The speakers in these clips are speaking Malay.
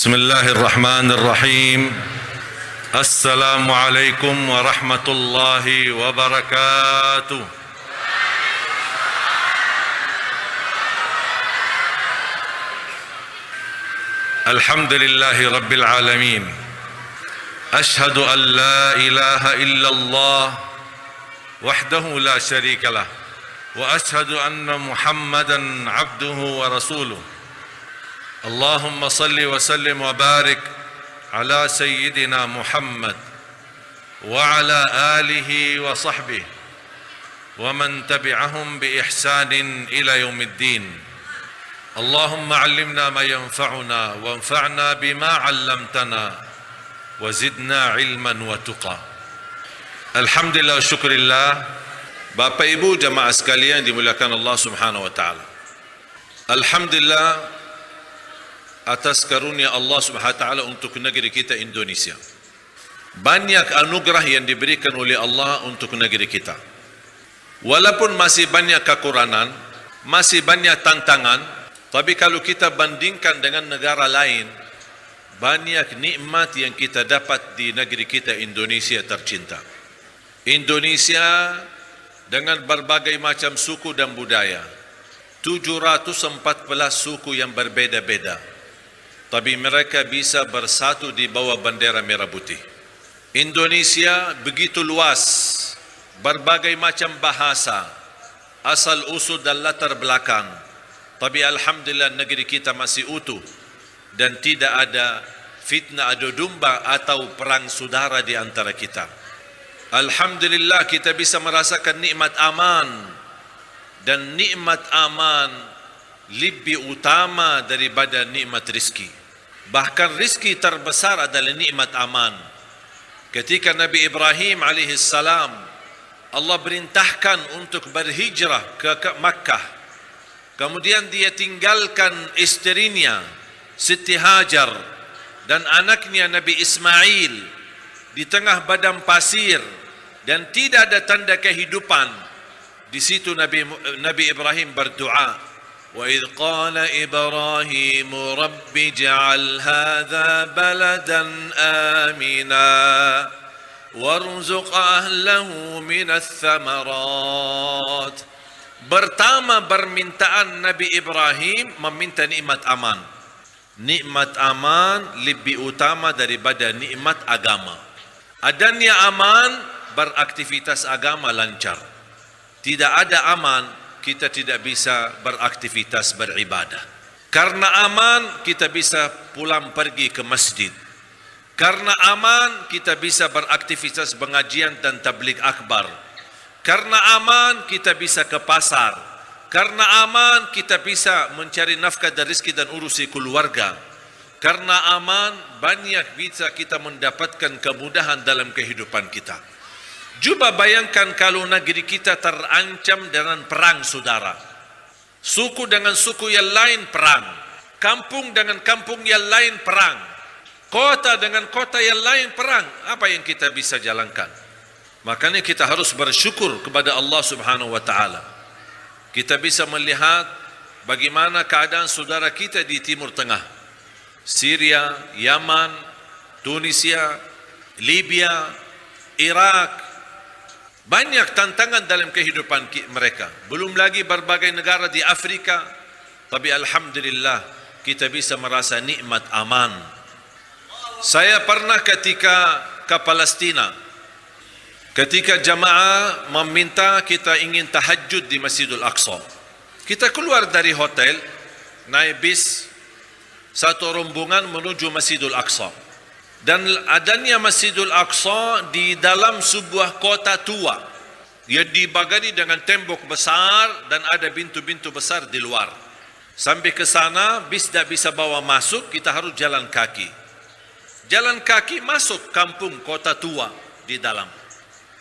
بسم الله الرحمن الرحيم. السلام عليكم ورحمة الله وبركاته. الحمد لله رب العالمين. أشهد أن لا إله إلا الله وحده لا شريك له وأشهد أن محمدا عبده ورسوله. اللهم صل وسلم وبارك على سيدنا محمد وعلى آله وصحبه ومن تبعهم بإحسان إلى يوم الدين. اللهم علمنا ما ينفعنا وانفعنا بما علمتنا وزدنا علما وتقى. Alhamdulillah, syukurillah. Bapak Ibu jamaah sekalian dimuliakan Allah Subhanahu wa taala. Alhamdulillah atas karunia Allah Subhanahu wa taala untuk negeri kita Indonesia. Banyak anugerah yang diberikan oleh Allah untuk negeri kita. Walaupun masih banyak kekurangan, masih banyak tantangan, tapi kalau kita bandingkan dengan negara lain, banyak nikmat yang kita dapat di negeri kita Indonesia tercinta. Indonesia dengan berbagai macam suku dan budaya, 714 suku yang berbeda-beda, tapi mereka bisa bersatu di bawah bendera merah putih. Indonesia begitu luas, berbagai macam bahasa, asal usul dan latar belakang, tapi alhamdulillah negeri kita masih utuh dan tidak ada fitnah adu domba atau perang saudara di antara kita. Alhamdulillah kita bisa merasakan nikmat aman, dan nikmat aman lebih utama daripada nikmat rizki. Bahkan rizki terbesar adalah nikmat aman. Ketika Nabi Ibrahim alaihissalam, Allah perintahkan untuk berhijrah ke Makkah. Kemudian dia tinggalkan istrinya Siti Hajar dan anaknya Nabi Ismail di tengah padang pasir dan tidak ada tanda kehidupan. Di situ Nabi Ibrahim berdoa, وَإِذْ قَالَ إِبْرَاهِيمُ رَبِّ اجْعَلْ هَذَا بَلَدًا آمِنًا وَارْزُقْ أَهْلَهُ مِنَ الثَّمَرَاتِ. Pertama permintaan Nabi Ibrahim meminta nikmat aman. Nikmat aman lebih utama daripada nikmat agama. Adanya aman, beraktivitas agama lancar. Tidak ada aman, kita tidak bisa beraktivitas beribadah. Karena aman, kita bisa pulang pergi ke masjid. Karena aman, kita bisa beraktivitas pengajian dan tabligh akbar. Karena aman, kita bisa ke pasar. Karena aman, kita bisa mencari nafkah dan rezeki dan urusi keluarga. Karena aman, banyak bisa kita mendapatkan kemudahan dalam kehidupan kita. Cuba bayangkan kalau negeri kita terancam dengan perang saudara. Suku dengan suku yang lain perang. Kampung dengan kampung yang lain perang. Kota dengan kota yang lain perang. Apa yang kita bisa jalankan? Makanya kita harus bersyukur kepada Allah Subhanahu wa taala. Kita bisa melihat bagaimana keadaan saudara kita di Timur Tengah. Syria, Yaman, Tunisia, Libya, Iraq. Banyak tantangan dalam kehidupan mereka. Belum lagi berbagai negara di Afrika. Tapi alhamdulillah kita bisa merasa nikmat aman. Saya pernah ketika ke Palestina, ketika jamaah meminta kita ingin tahajud di Masjidul Aqsa. Kita keluar dari hotel, naik bis, satu rombongan menuju Masjidul Aqsa. Dan adanya Masjidul Aqsa di dalam sebuah kota tua yang dibagari dengan tembok besar dan ada pintu-pintu besar di luar. Sampai ke sana bis tidak bisa bawa masuk, kita harus jalan kaki. Jalan kaki masuk kampung kota tua di dalam.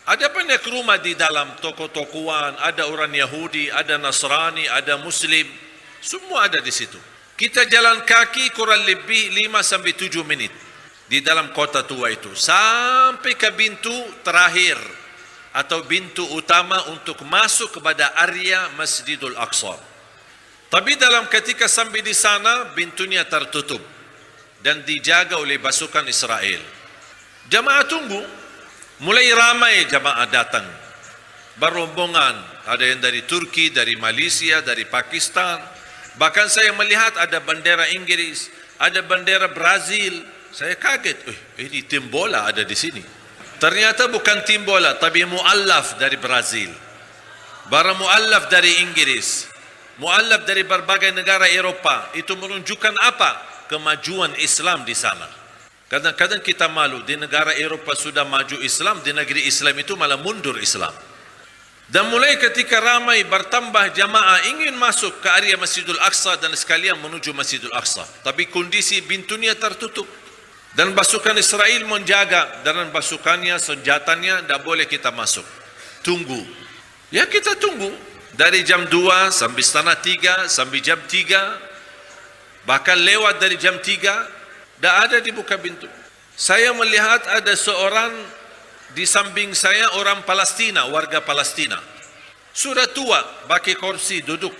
Ada banyak rumah di dalam, toko-tokoan, ada orang Yahudi, ada Nasrani, ada Muslim, semua ada di situ. Kita jalan kaki kurang lebih 5-7 menit di dalam kota tua itu, sampai ke pintu terakhir atau pintu utama untuk masuk kepada area Masjidul Aqsa. Tapi dalam ketika sampai di sana, pintunya tertutup. dan dijaga oleh pasukan Israel. Jamaah tunggu, mulai ramai jamaah datang, berombongan, ada yang dari Turki, dari Malaysia, dari Pakistan. Bahkan saya melihat ada bendera Inggris, ada bendera Brazil. Saya kaget, ini tim bola ada di sini. Ternyata bukan tim bola, tapi muallaf dari Brazil, bara muallaf dari Inggris, muallaf dari berbagai negara Eropah. Itu menunjukkan apa? Kemajuan Islam di sana. Kadang-kadang kita malu, di negara Eropah sudah maju Islam, di negeri Islam itu malah mundur Islam. Dan mulai ketika ramai bertambah jamaah ingin masuk ke area Masjidul Aqsa dan sekalian menuju Masjidul Aqsa, tapi kondisi pintunya tertutup dan pasukan Israel menjaga, dan pasukannya, senjatanya, tidak boleh kita masuk. Tunggu. Ya, kita tunggu dari jam 2 sampai setengah 3 sampai jam 3, bahkan lewat dari jam 3 tidak ada dibuka pintu. Saya melihat ada seorang di samping saya, orang Palestina, warga Palestina, sudah tua, pakai kursi duduk,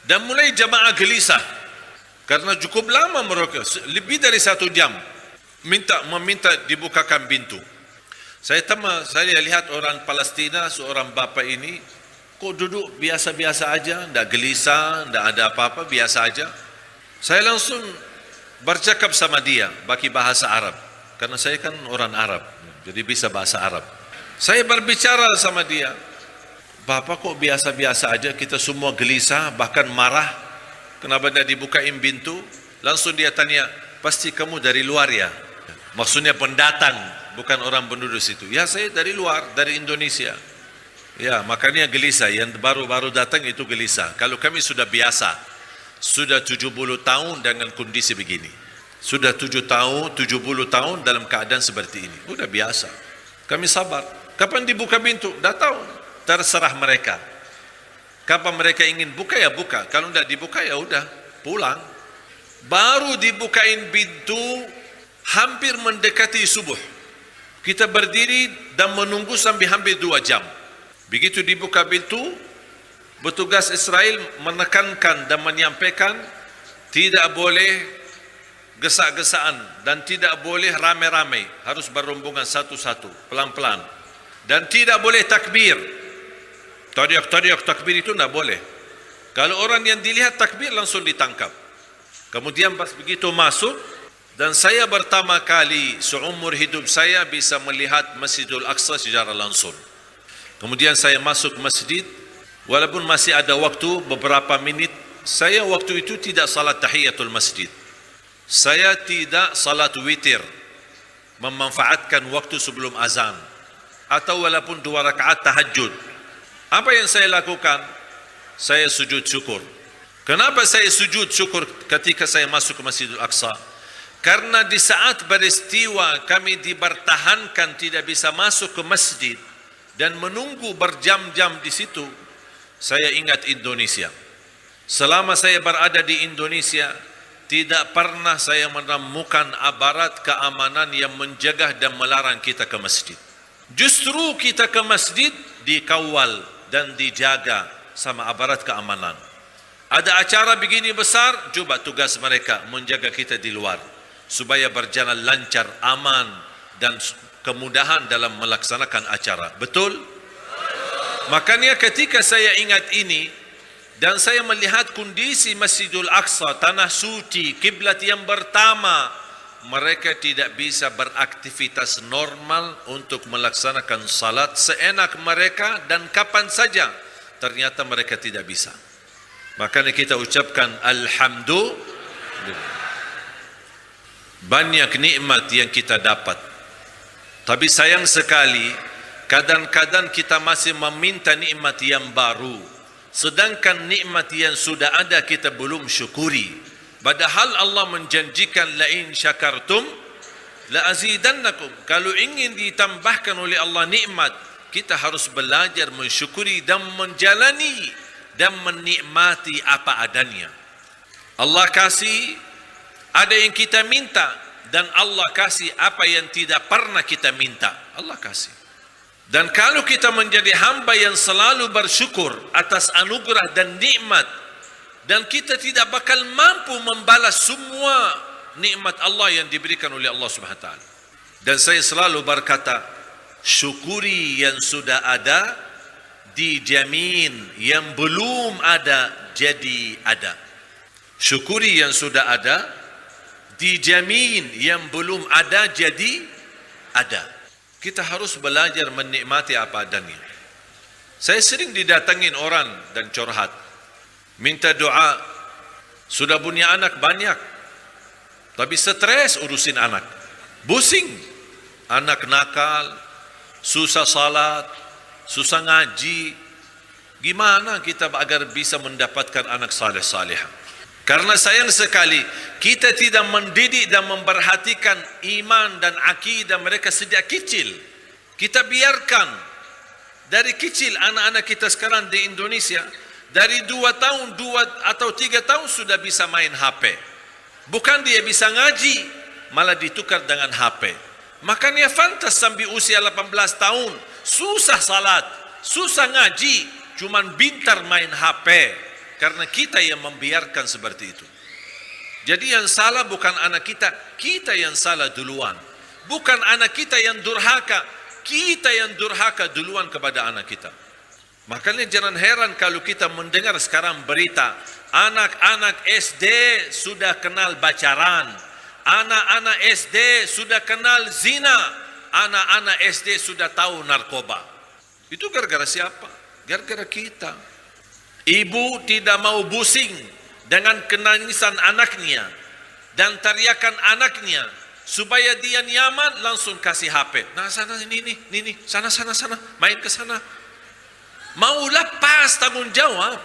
dan mulai jamaah gelisah karena cukup lama mereka, lebih dari 1 jam meminta dibukakan pintu. Saya lihat orang Palestina, seorang bapa ini kok duduk biasa-biasa aja, tidak gelisah, tidak ada apa-apa, biasa aja. Saya langsung bercakap sama dia pakai bahasa Arab, karena saya kan orang Arab, jadi bisa bahasa Arab. Saya berbicara sama dia, Bapak kok biasa-biasa aja, kita semua gelisah, bahkan marah, kenapa tidak dibukain pintu? Langsung dia tanya, pasti kamu dari luar ya? Maksudnya pendatang, bukan orang penduduk situ. Ya, saya dari luar, dari Indonesia. Ya, makanya gelisah, yang baru-baru datang itu gelisah. Kalau kami sudah biasa, sudah 70 tahun dengan kondisi begini. Sudah 70 tahun dalam keadaan seperti ini. Sudah biasa. Kami sabar. Kapan dibuka pintu? Dah tahu. Terserah mereka. Kapan mereka ingin buka ya buka. Kalau tidak dibuka ya udah pulang. Baru dibukain pintu hampir mendekati subuh. Kita berdiri dan menunggu sampai hampir 2 jam. Begitu dibuka pintu, petugas Israel menekankan dan menyampaikan tidak boleh gesak-gesaan dan tidak boleh ramai-ramai, harus berombongan satu-satu, pelan-pelan, dan tidak boleh takbir. Teriak-teriak takbir itu tidak boleh. Kalau orang yang dilihat takbir langsung ditangkap. Kemudian pas begitu masuk, dan saya pertama kali seumur hidup saya bisa melihat Masjidul Aqsa secara langsung. Kemudian saya masuk masjid, walaupun masih ada waktu beberapa minit, saya waktu itu tidak salat tahiyatul masjid. Saya tidak salat witir, memanfaatkan waktu sebelum azan, atau walaupun 2 rakaat tahajud. Apa yang saya lakukan? Saya sujud syukur. Kenapa saya sujud syukur ketika saya masuk ke Masjidul Aqsa? Karena di saat peristiwa kami dipertahankan tidak bisa masuk ke masjid dan menunggu berjam-jam di situ, saya ingat Indonesia. Selama saya berada di Indonesia, tidak pernah saya menemukan aparat keamanan yang menjaga dan melarang kita ke masjid. Justru kita ke masjid dikawal dan dijaga sama aparat keamanan. Ada acara begini besar, coba tugas mereka menjaga kita di luar, supaya berjalan lancar, aman, dan kemudahan dalam melaksanakan acara. Betul? Makanya ketika saya ingat ini, dan saya melihat kondisi Masjidul Aqsa, tanah suci, kiblat yang pertama, mereka tidak bisa beraktivitas normal untuk melaksanakan salat seenak mereka dan kapan saja. Ternyata mereka tidak bisa. Makanya kita ucapkan Alhamdulillah. Banyak nikmat yang kita dapat. Tapi sayang sekali, kadang-kadang kita masih meminta nikmat yang baru, sedangkan nikmat yang sudah ada kita belum syukuri. Padahal Allah menjanjikan lain syakartum la azidannakum. Kalau ingin ditambahkan oleh Allah nikmat, kita harus belajar mensyukuri dan menjalani dan menikmati apa adanya. Allah kasih, ada yang kita minta, dan Allah kasih apa yang tidak pernah kita minta. Allah kasih. Dan kalau kita menjadi hamba yang selalu bersyukur atas anugerah dan nikmat, dan kita tidak bakal mampu membalas semua nikmat Allah yang diberikan oleh Allah Subhanahu wa taala. Dan saya selalu berkata, syukuri yang sudah ada, dijamin yang belum ada jadi ada. Syukuri yang sudah ada, dijamin yang belum ada jadi ada. Kita harus belajar menikmati apa adanya. Saya sering didatangin orang dan curhat, minta doa, sudah punya anak banyak, tapi stres urusin anak, pusing, anak nakal, susah salat, susah ngaji. Gimana kita agar bisa mendapatkan anak saleh salihah? Karena sayang sekali kita tidak mendidik dan memperhatikan iman dan akidah mereka sejak kecil. Kita biarkan dari kecil anak-anak kita sekarang di Indonesia dari 2 tahun, 2 atau 3 tahun sudah bisa main HP. Bukan dia bisa ngaji, malah ditukar dengan HP. Makanya fantas sampai usia 18 tahun susah salat, susah ngaji, cuman pintar main HP. Karena kita yang membiarkan seperti itu. Jadi yang salah bukan anak kita, kita yang salah duluan. Bukan anak kita yang durhaka, kita yang durhaka duluan kepada anak kita. Makanya jangan heran kalau kita mendengar sekarang berita, anak-anak SD sudah kenal pacaran, anak-anak SD sudah kenal zina, anak-anak SD sudah tahu narkoba. Itu gara-gara siapa? Gara-gara kita. Ibu tidak mau pusing dengan kenangisan anaknya dan teriakan anaknya supaya dia nyaman, langsung kasih HP. Nah sana ini, sana, main ke sana. Mau lepas tanggung jawab.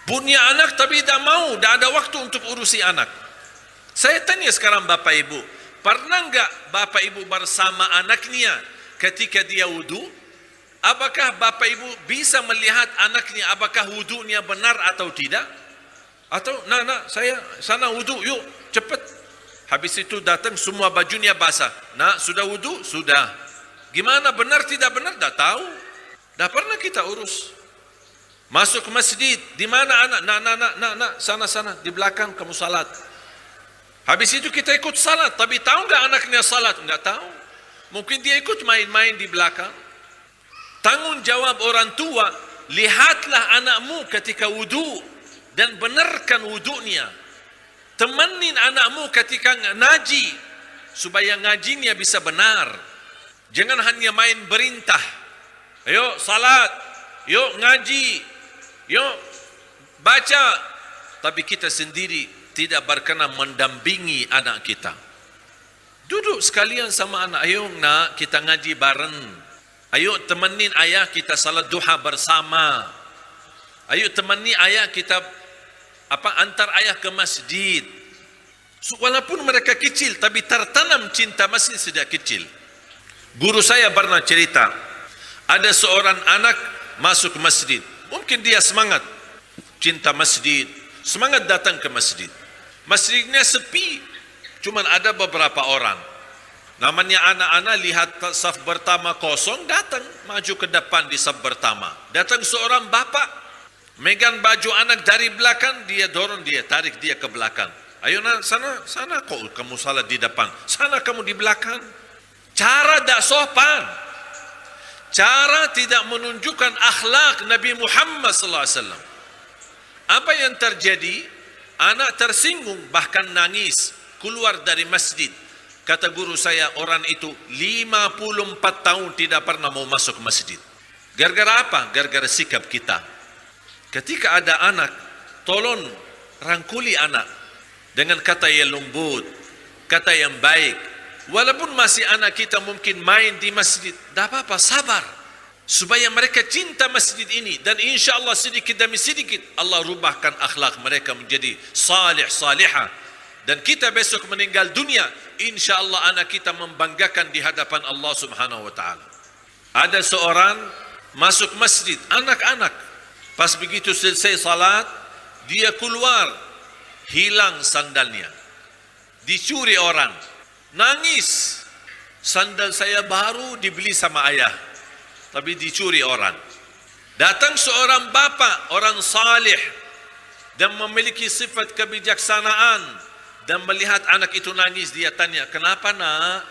Punya anak tapi tidak mau, tidak ada waktu untuk urusi anak. Saya tanya sekarang Bapak Ibu, pernah enggak Bapak Ibu bersama anaknya ketika dia wudu? Apakah Bapak Ibu bisa melihat anaknya apakah wudunya benar atau tidak? Atau, nak, saya sana wudu, yuk, cepat. Habis itu datang semua bajunya basah. Nak, sudah wudu? Sudah. Gimana, benar tidak benar? Dah tahu. Dah pernah kita urus. Masuk ke masjid, di mana anak? Nak, sana, di belakang kamu salat. Habis itu kita ikut salat, tapi tahu enggak anaknya salat? Enggak tahu. Mungkin dia ikut main-main di belakang. Tanggung jawab orang tua, lihatlah anakmu ketika wudu dan benarkan wudunya. Temanin anakmu ketika ngaji supaya ngajinya bisa benar. Jangan hanya main berintah. Ayo salat, yuk ngaji, yuk baca. Tapi kita sendiri tidak berkenan mendampingi anak kita. Duduk sekalian sama anak, ayo nak kita ngaji bareng. Ayo temenin ayah kita salat duha bersama. Ayo temani ayah kita antar ayah ke masjid. Walaupun mereka kecil tapi tertanam cinta masjid sejak kecil. Guru saya pernah cerita, ada seorang anak masuk masjid. Mungkin dia semangat cinta masjid, semangat datang ke masjid. Masjidnya sepi, cuman ada beberapa orang. Namanya anak-anak lihat saf pertama kosong, datang maju ke depan di saf pertama. Datang seorang bapak, megang baju anak dari belakang, dia dorong dia, tarik dia ke belakang. Ayo nak, sana kok kamu salat di depan, sana kamu di belakang. Cara tak sopan, cara tidak menunjukkan akhlak Nabi Muhammad SAW. Apa yang terjadi? Anak tersinggung, bahkan nangis, keluar dari masjid. Kata guru saya, orang itu 54 tahun tidak pernah mau masuk masjid. Gara-gara apa? Gara-gara sikap kita. Ketika ada anak, tolong rangkuli anak dengan kata yang lembut, kata yang baik. Walaupun masih anak kita mungkin main di masjid, tak apa-apa, sabar. Supaya mereka cinta masjid ini. Dan insya Allah sedikit demi sedikit Allah rubahkan akhlak mereka menjadi salih, salihah. Dan kita besok meninggal dunia, insya Allah anak kita membanggakan di hadapan Allah Subhanahu wa ta'ala. Ada seorang masuk masjid, anak-anak. Pas begitu selesai salat, dia keluar, hilang sandalnya. Dicuri orang, nangis. Sandal saya baru dibeli sama ayah, tapi dicuri orang. Datang seorang bapa, orang salih dan memiliki sifat kebijaksanaan, dan melihat anak itu nangis, dia tanya, kenapa nak?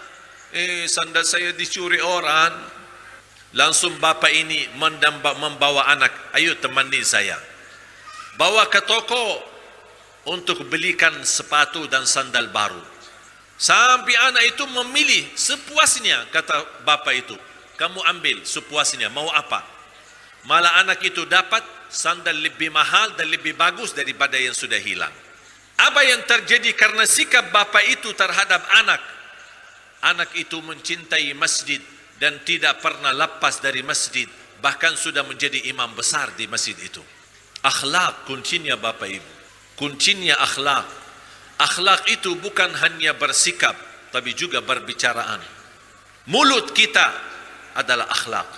Sandal saya dicuri orang. Langsung bapa ini membawa anak, ayo temani saya, bawa ke toko untuk belikan sepatu dan sandal baru. Sampai anak itu memilih sepuasnya, kata bapa itu, kamu ambil sepuasnya, mau apa? Malah anak itu dapat sandal lebih mahal dan lebih bagus daripada yang sudah hilang. Apa yang terjadi karena sikap bapa itu terhadap anak? Anak itu mencintai masjid dan tidak pernah lepas dari masjid, bahkan sudah menjadi imam besar di masjid itu. Akhlak kuncinya Bapak Ibu, kuncinya akhlak. Akhlak itu bukan hanya bersikap, tapi juga berbicaraan. Mulut kita adalah akhlak,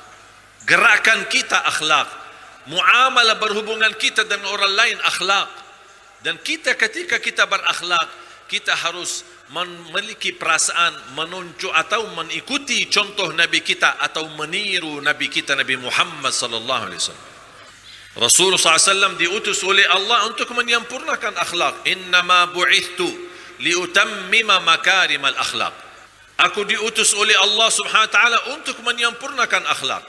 gerakan kita akhlak, muamalah berhubungan kita dan orang lain akhlak. Dan kita ketika kita berakhlak, kita harus memiliki perasaan menunjuk atau mengikuti contoh Nabi kita atau meniru Nabi kita, Nabi Muhammad sallallahu alaihi wasallam. Rasulullah SAW diutus oleh Allah untuk menyempurnakan akhlak. Innama bu'ithtu liutammima makarimal akhlak. Aku diutus oleh Allah Subhanahu wa taala untuk menyempurnakan akhlak.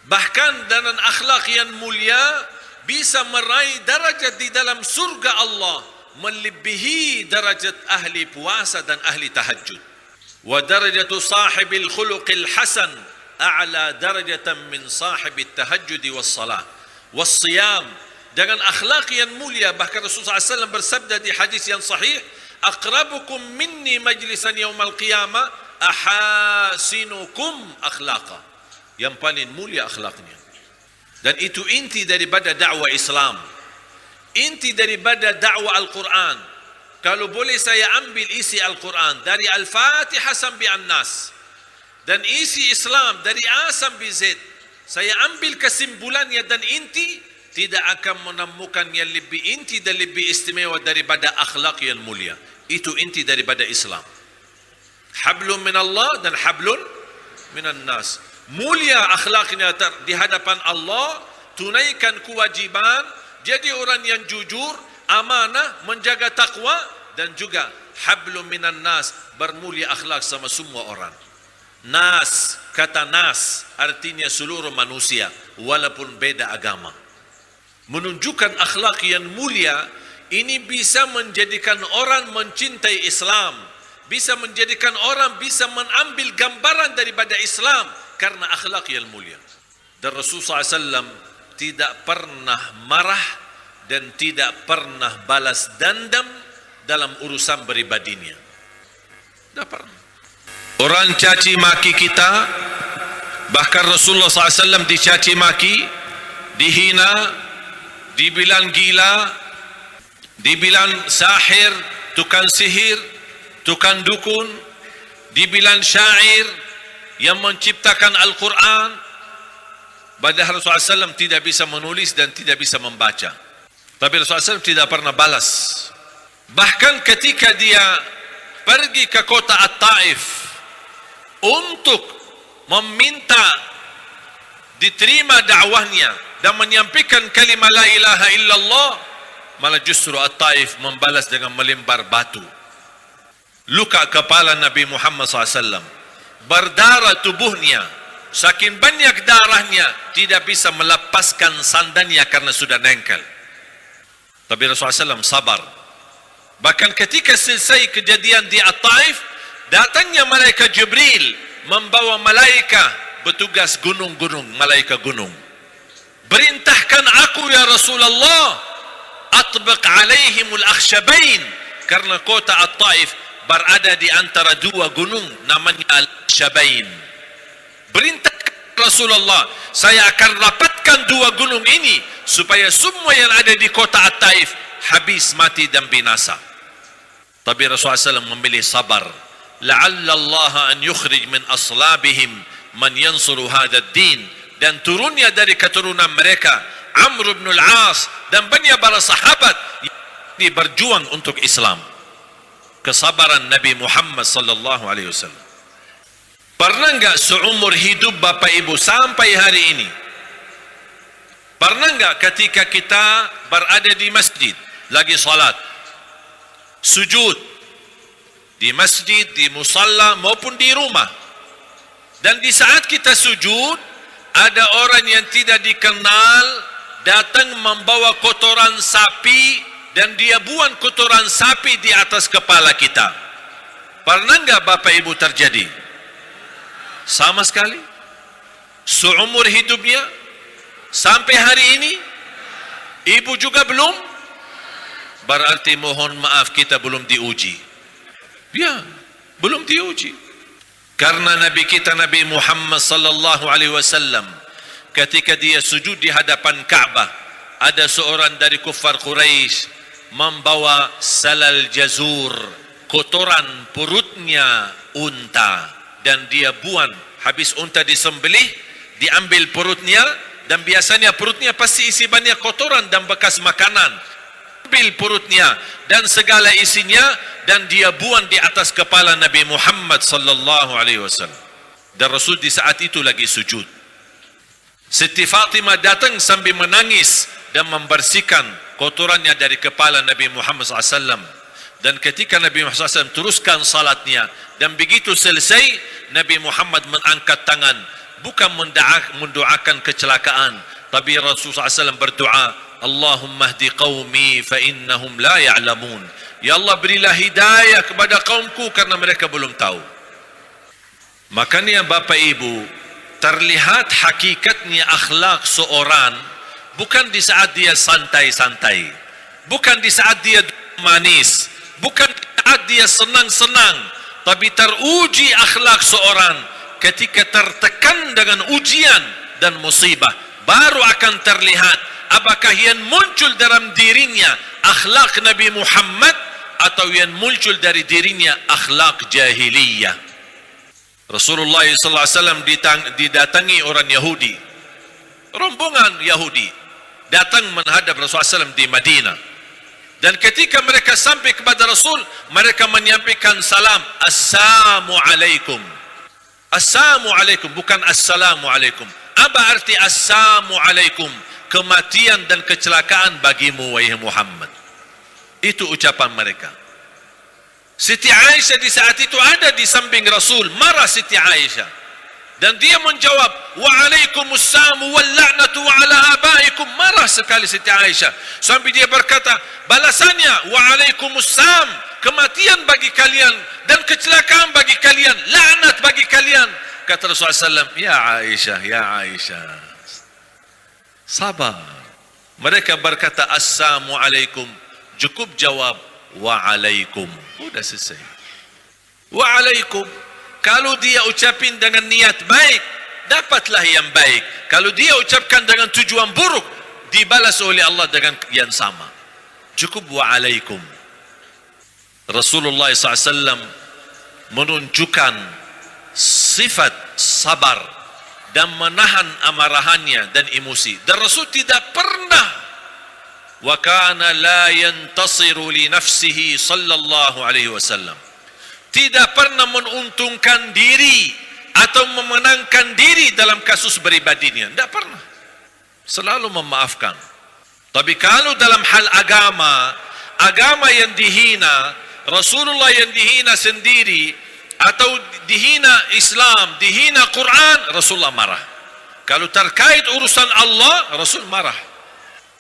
Bahkan dengan akhlak yang mulia bisa meraih darajat di dalam surga Allah melebihi darajat ahli puasa dan ahli tahajud. Wa darajatu sahibil khuluqil hasan a'la darajatan min sahibil tahajud was salah was siyam. Dengan akhlak yang mulia, bahkan Rasulullah SAW bersabda di hadis yang sahih, aqrabukum minni majlisan yaumal qiyamah ahasinukum akhlaqa. Yang paling mulia akhlaknya. Dan itu inti daripada dakwah Islam, inti daripada dakwah Al-Quran. Kalau boleh saya ambil isi Al-Quran dari Al-Fatihah sampai An-Nas, dan isi Islam dari A sampai Z, saya ambil kesimpulannya dan inti, tidak akan menemukan yang lebih inti dan lebih istimewa daripada akhlak yang mulia. Itu inti daripada Islam. Hablum min Allah dan hablun minan nas. Mulia akhlaknya di hadapan Allah, tunaikan kewajiban, jadi orang yang jujur, amanah, menjaga takwa, dan juga hablum minan nas, bermulia akhlak sama semua orang. Nas, kata nas artinya seluruh manusia walaupun beda agama. Menunjukkan akhlak yang mulia ini bisa menjadikan orang mencintai Islam, bisa menjadikan orang bisa mengambil gambaran daripada Islam karena akhlak yang mulia. Dan Rasulullah SAW tidak pernah marah dan tidak pernah balas dendam dalam urusan pribadinya. Tidak pernah. Orang caci maki kita, bahkan Rasulullah SAW dicaci maki, dihina, dibilang gila, dibilang sahir, tukang sihir, tukang dukun, dibilang syair yang menciptakan Al-Quran. Padahal Rasulullah SAW tidak bisa menulis dan tidak bisa membaca, tapi Rasulullah SAW tidak pernah balas. Bahkan ketika dia pergi ke kota At-Taif untuk meminta diterima dakwahnya dan menyampaikan kalimat la ilaha illallah, malah justru At-Taif membalas dengan melempar batu. Luka kepala Nabi Muhammad SAW, berdarah tubuhnya, saking banyak darahnya tidak bisa melepaskan sandalnya karena sudah nengkel. Tapi Rasulullah SAW sabar. Bahkan ketika selesai kejadian di At-Taif, datangnya malaikat Jibril membawa malaikat bertugas gunung-gunung, malaikat gunung. Perintahkan aku ya Rasulullah, atbiq alaihimul akhshabain, karena kota At-Taif berada di antara dua gunung namanya Al-Akhshabain. Perintahkan Rasulullah, saya akan rapatkan dua gunung ini supaya semua yang ada di kota At-Taif habis, mati dan binasa. Tapi Rasulullah SAW memilih sabar. La'alla Allah an yukhrij min aslabihim man yansuru hadha ad-din. Dan turunnya dari keturunan mereka Amr bin al-As dan banyak para sahabat yang berjuang untuk Islam. Kesabaran Nabi Muhammad sallallahu alaihi wasallam. Pernah enggak seumur hidup Bapak Ibu sampai hari ini, pernah enggak ketika kita berada di masjid lagi salat, sujud, di masjid, di musalla maupun di rumah. Dan di saat kita sujud, ada orang yang tidak dikenal datang membawa kotoran sapi dan dia buang kotoran sapi di atas kepala kita. Pernah enggak Bapak Ibu terjadi? Sama sekali. Seumur hidupnya sampai hari ini Ibu juga belum? Berarti mohon maaf kita belum diuji. Ya, belum diuji. Karena Nabi kita Nabi Muhammad sallallahu alaihi wasallam ketika dia sujud di hadapan Ka'bah, ada seorang dari kufar Quraisy membawa salal jazur, kotoran perutnya unta, dan dia buang. Habis unta disembelih, diambil perutnya, dan biasanya perutnya pasti isi banyak kotoran dan bekas makanan. Ambil perutnya dan segala isinya, dan dia buang di atas kepala Nabi Muhammad sallallahu alaihi wasallam. Dan Rasul di saat itu lagi sujud. Siti Fatimah datang sambil menangis dan membersihkan kotorannya dari kepala Nabi Muhammad SAW. Dan ketika Nabi Muhammad SAW teruskan salatnya, dan begitu selesai, Nabi Muhammad mengangkat tangan, bukan mendoakan kecelakaan, tapi Rasulullah SAW berdoa, Allahumma hdi qawmi fa innahum la ya'lamun. Ya Allah, berilah hidayah kepada kaumku karena mereka belum tahu. Makanya Bapak Ibu, terlihat hakikatnya akhlak seorang bukan di saat dia santai-santai, bukan di saat dia manis, bukan di saat dia senang-senang, tapi teruji akhlak seorang ketika tertekan dengan ujian dan musibah. Baru akan terlihat apakah yang muncul dalam dirinya akhlak Nabi Muhammad atau yang muncul dari dirinya akhlak jahiliyah. Rasulullah SAW didatangi orang Yahudi, rombongan Yahudi datang menghadap Rasulullah SAW di Madinah. Dan ketika mereka sampai kepada Rasul, mereka menyampaikan salam, Assalamualaikum. Assalamualaikum, bukan Assalamualaikum. Apa arti Assalamualaikum? Kematian dan kecelakaan bagimu, wahai Muhammad. Itu ucapan mereka. Siti Aisyah di saat itu ada di samping Rasul. Marah Siti Aisyah, dan dia menjawab, Waalaikumsalam wal la'natu ala abaikum. Marah sekali Siti Aisyah sampai dia berkata, balasannya Waalaikumsalam, kematian bagi kalian dan kecelakaan bagi kalian, laknat bagi kalian. Kata Rasulullah SAW, ya Aisyah, sabar. Mereka berkata Assalamualaikum, cukup jawab Waalaikum, sudah selesai. Waalaikum. Kalau dia ucapin dengan niat baik, dapatlah yang baik. Kalau dia ucapkan dengan tujuan buruk, dibalas oleh Allah dengan yang sama. Cukup Waalaikum. Rasulullah SAW menunjukkan sifat sabar dan menahan amarahannya dan emosi. Dan Rasul tidak pernah, wa kana la yantasiru li nafsihi sallallahu alaihi wasallam, tidak pernah menguntungkan diri atau memenangkan diri dalam kasus pribadinya. Tidak pernah. Selalu memaafkan. Tapi kalau dalam hal agama yang dihina, Rasulullah yang dihina sendiri, atau dihina Islam, dihina Quran, Rasulullah marah. Kalau terkait urusan Allah, Rasul marah.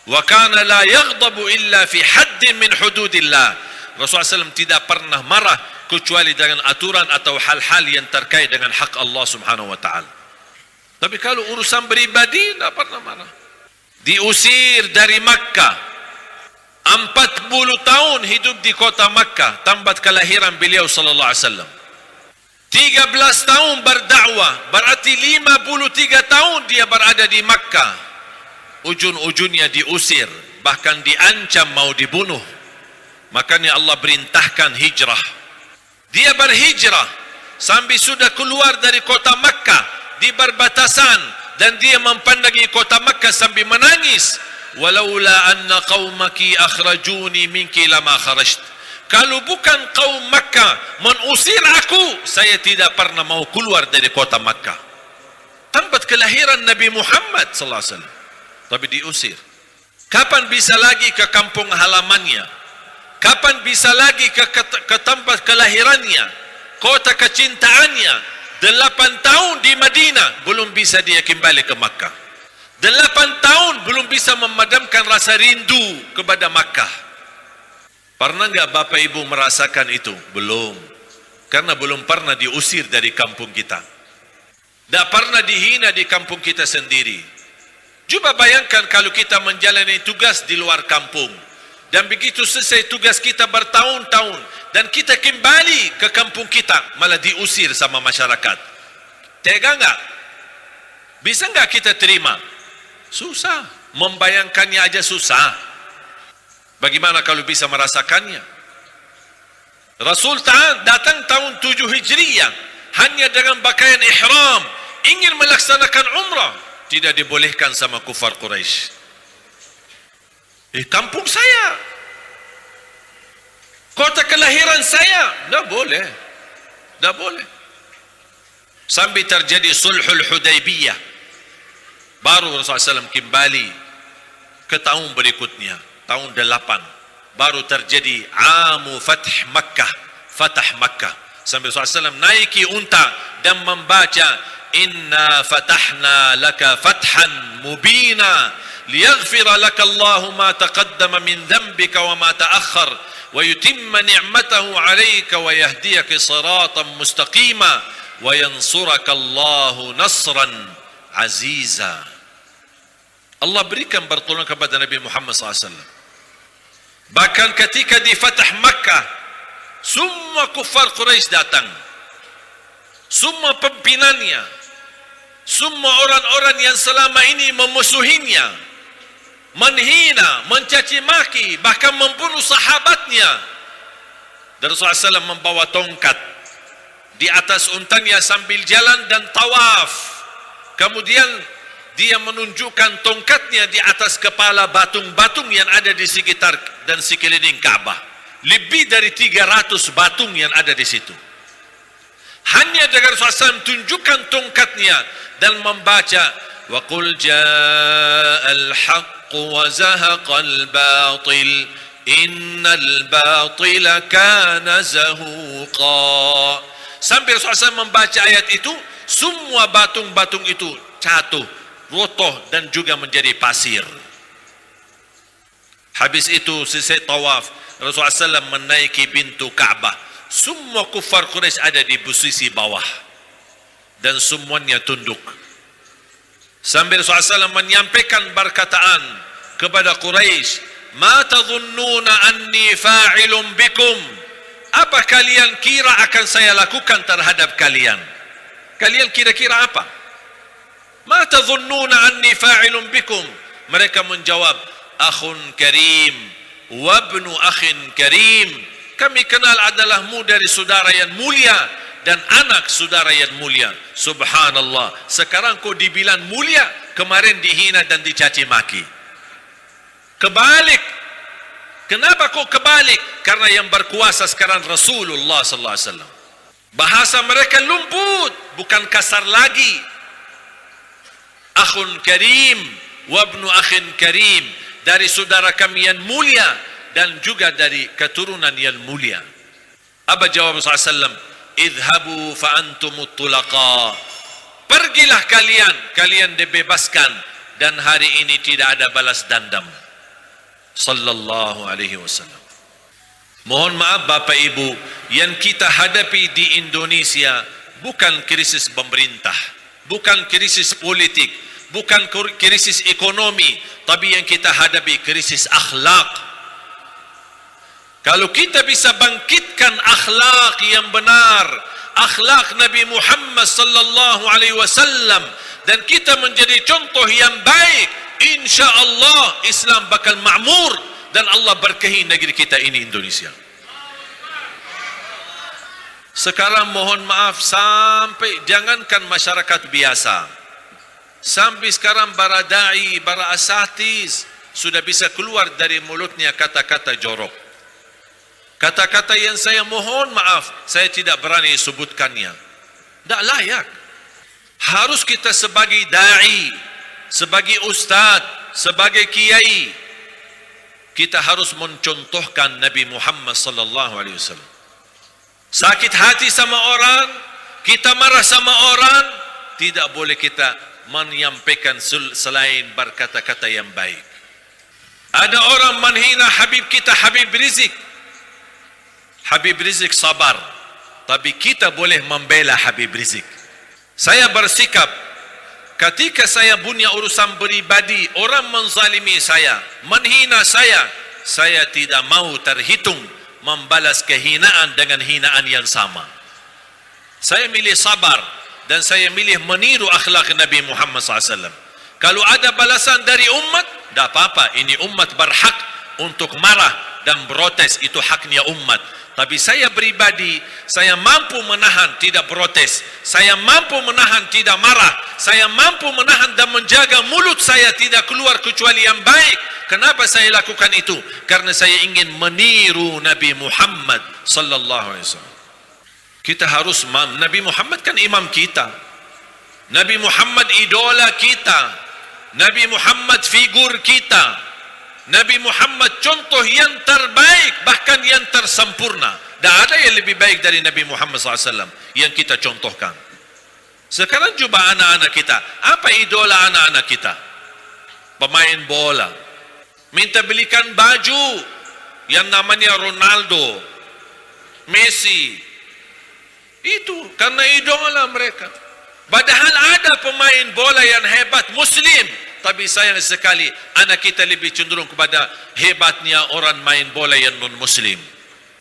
Wa kana la yaghdabu illa fi haddin min hududillah. Rasulullah SAW tidak pernah marah kecuali dengan aturan atau hal-hal yang terkait dengan hak Allah Subhanahu wa taala. Tapi kalau urusan pribadi tidak pernah marah. Diusir dari Makkah, 40 tahun hidup di kota Makkah tempat kelahiran beliau sallallahu alaihi wasallam. 13 tahun berdakwah, berarti 53 tahun dia berada di Makkah. Ujung-ujungnya diusir, bahkan diancam mau dibunuh. Makanya Allah perintahkan hijrah. Dia berhijrah sampai sudah keluar dari kota Makkah di perbatasan, dan dia mempandangi kota Makkah sambil menangis. Walaula anna qaumaki akhrajuni minki lama kharajt. Kalau bukan kaum Makkah mengusir aku, saya tidak pernah mau keluar dari kota Makkah. Tempat kelahiran Nabi Muhammad sallallahu alaihi wasallam. Tapi diusir. Kapan bisa lagi ke kampung halamannya? Kapan bisa lagi ke tempat kelahirannya, kota kecintaannya? 8 tahun di Madinah, belum bisa dia kembali ke Makkah. 8 tahun belum bisa memadamkan rasa rindu kepada Makkah. Pernah enggak Bapak Ibu merasakan itu? Belum. Karena belum pernah diusir dari kampung kita. Tak pernah dihina di kampung kita sendiri. Coba bayangkan kalau kita menjalani tugas di luar kampung. Dan begitu selesai tugas kita bertahun-tahun, dan kita kembali ke kampung kita, malah diusir sama masyarakat. Tega enggak? Bisa enggak kita terima? Susah. Membayangkannya aja susah. Bagaimana kalau bisa merasakannya? Rasul datang tahun 7 Hijriyah hanya dengan pakaian ihram, ingin melaksanakan umrah, tidak dibolehkan sama kufar Quraisy. Kampung saya, kota kelahiran saya, tak boleh, tak boleh. Sampai terjadi Sulhul Hudaybiyah, baru Rasulullah SAW kembali ke tahun berikutnya, tahun 8, baru terjadi Amu Fatah Makkah. Sampai Rasulullah SAW naiki unta dan membaca, Inna fatahna laka fathan mubina liyaghfir laka Allahu ma taqaddama min dhanbika wa ma ta'akhkhar wa yutimma ni'matahu 'alayka wa yahdiyaka siratan mustaqima wa yansuraka Allahu nasran aziza. Allah berikan pertolongan kepada Nabi Muhammad SAW. Bahkan ketika di Fatah Makkah, semua kufar Quraisy datang, semua pimpinannya, semua orang-orang yang selama ini memusuhinya, menghina, mencaci maki, bahkan membunuh sahabatnya. Dan Rasulullah SAW membawa tongkat di atas untanya sambil jalan dan tawaf. Kemudian dia menunjukkan tongkatnya di atas kepala batung-batung yang ada di sekitar dan sekeliling Ka'bah. Lebih dari 300 batung yang ada di situ. Hanya dengan Rasulullah SAW tunjukkan tongkatnya dan membaca, wa qul ja'al haqq wa zahaqal batil innal batila kana zahuqa. Sambil Rasulullah SAW membaca ayat itu, semua batung-batung itu jatuh, rotoh dan juga menjadi pasir. Habis itu selesai tawaf, Rasulullah SAW menaiki pintu Ka'bah. Semua kufar Quraisy ada di posisi bawah dan semuanya tunduk. Sambil Rasulullah SAW menyampaikan perkataan kepada Quraisy, "Ma tadhunnuna anni fa'ilun bikum?" Apa kalian kira akan saya lakukan terhadap kalian? Kalian kira-kira apa? "Ma tadhunnuna anni fa'ilun bikum?" Mereka menjawab, "Akhun karim wa ibnu akhin karim." Kami kenal adalahmu dari saudara yang mulia dan anak saudara yang mulia. Subhanallah. Sekarang kau dibilang mulia, kemarin dihina dan dicaci maki. Kebalik. Kenapa kau kebalik? Karena yang berkuasa sekarang Rasulullah sallallahu alaihi wasallam. Bahasa mereka lembut, bukan kasar lagi. Akhun karim wa ibnu akhin karim, dari saudara kami yang mulia dan juga dari keturunan yang mulia. Apa jawab Rasulullah SAW? Idhabu fa antumut tulaqa. Pergilah kalian dibebaskan dan hari ini tidak ada balas dendam. Sallallahu alaihi wasallam. Mohon maaf Bapak Ibu, yang kita hadapi di Indonesia bukan krisis pemerintah, bukan krisis politik, bukan krisis ekonomi, tapi yang kita hadapi krisis akhlak. Kalau kita bisa bangkitkan akhlak yang benar, akhlak Nabi Muhammad sallallahu alaihi wasallam, dan kita menjadi contoh yang baik, insya-Allah Islam bakal makmur dan Allah berkahi negeri kita ini Indonesia. Sekarang mohon maaf, sampai jangankan masyarakat biasa, sampai sekarang para dai, para asatiz sudah bisa keluar dari mulutnya kata-kata jorok. Kata-kata yang saya mohon maaf, saya tidak berani sebutkannya. Tak layak. Harus kita sebagai da'i, sebagai ustaz, sebagai kiai, kita harus mencontohkan Nabi Muhammad sallallahu alaihi wasallam. Sakit hati sama orang, kita marah sama orang, tidak boleh kita menyampaikan selain berkata-kata yang baik. Ada orang menghina Habib kita, Habib Rizik. Habib Rizik sabar, tapi kita boleh membela Habib Rizik. Saya bersikap, ketika saya punya urusan pribadi, orang menzalimi saya, menghina saya tidak mau terhitung membalas kehinaan dengan hinaan yang sama. Saya milih sabar dan saya milih meniru akhlak Nabi Muhammad SAW. Kalau ada balasan dari umat, tak apa-apa, ini umat berhak untuk marah dan protes, itu haknya umat. Tapi saya pribadi, saya mampu menahan tidak protes, saya mampu menahan tidak marah, saya mampu menahan dan menjaga mulut saya tidak keluar kecuali yang baik. Kenapa saya lakukan itu? Karena saya ingin meniru Nabi Muhammad sallallahu alaihi wasallam. Kita harus, Nabi Muhammad kan imam kita, Nabi Muhammad idola kita, Nabi Muhammad figur kita, Nabi Muhammad contoh yang terbaik, bahkan yang tersempurna. Tak ada yang lebih baik dari Nabi Muhammad SAW yang kita contohkan. Sekarang coba anak-anak kita, apa idola anak-anak kita? Pemain bola. Minta belikan baju yang namanya Ronaldo, Messi. Itu karena idola mereka. Padahal ada pemain bola yang hebat Muslim, tapi sayang sekali anak kita lebih cenderung kepada hebatnya orang main bola yang non-Muslim.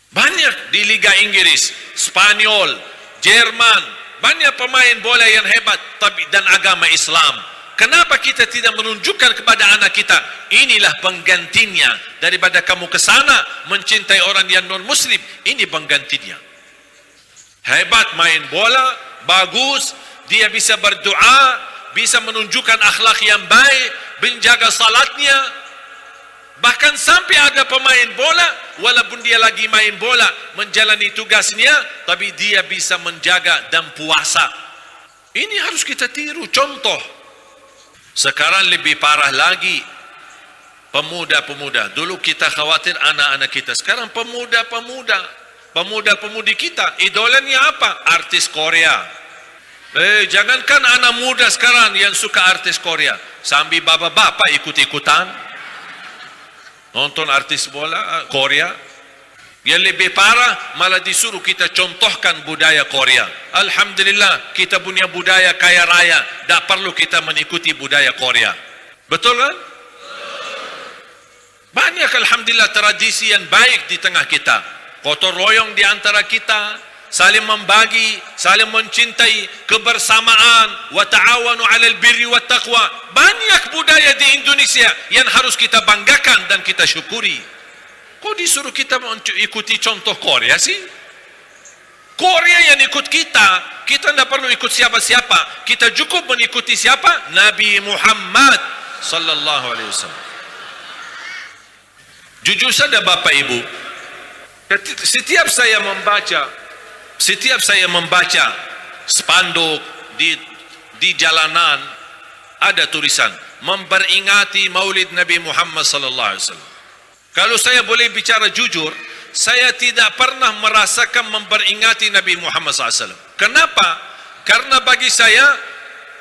Banyak di Liga Inggris, Spanyol, Jerman, banyak pemain bola yang hebat tapi dan agama Islam. Kenapa kita tidak menunjukkan kepada anak kita, inilah penggantinya daripada kamu ke sana mencintai orang yang non-Muslim, ini penggantinya. Hebat main bola, bagus, dia bisa berdoa, bisa menunjukkan akhlak yang baik, menjaga salatnya. Bahkan sampai ada pemain bola, walaupun dia lagi main bola, menjalani tugasnya, tapi dia bisa menjaga dan puasa. Ini harus kita tiru, contoh. Sekarang lebih parah lagi, pemuda-pemuda. Dulu kita khawatir anak-anak kita, sekarang pemuda-pemudi kita, idolanya apa? Artis Korea. Jangankan anak muda sekarang yang suka artis Korea, sambil bapak-bapak ikut-ikutan nonton artis bola Korea. Yang lebih parah, malah disuruh kita contohkan budaya Korea. Alhamdulillah, kita punya budaya kaya raya, tak perlu kita mengikuti budaya Korea. Betul kan? Banyak alhamdulillah tradisi yang baik di tengah kita. Gotong royong di antara kita, saling membagi, saling mencintai, kebersamaan, wa ta'awanu 'alal birri wat taqwa. Banyak budaya di Indonesia yang harus kita banggakan dan kita syukuri. Kok disuruh kita ikuti contoh Korea sih? Korea yang ikut kita tidak perlu ikut siapa-siapa. Kita cukup mengikuti siapa? Nabi Muhammad sallallahu alaihi wasallam. Jujur saja Bapak Ibu, setiap saya membaca spanduk di jalanan, ada tulisan memperingati Maulid Nabi Muhammad sallallahu alaihi wasallam. Kalau saya boleh bicara jujur, saya tidak pernah merasakan memperingati Nabi Muhammad SAW. Kenapa? Karena bagi saya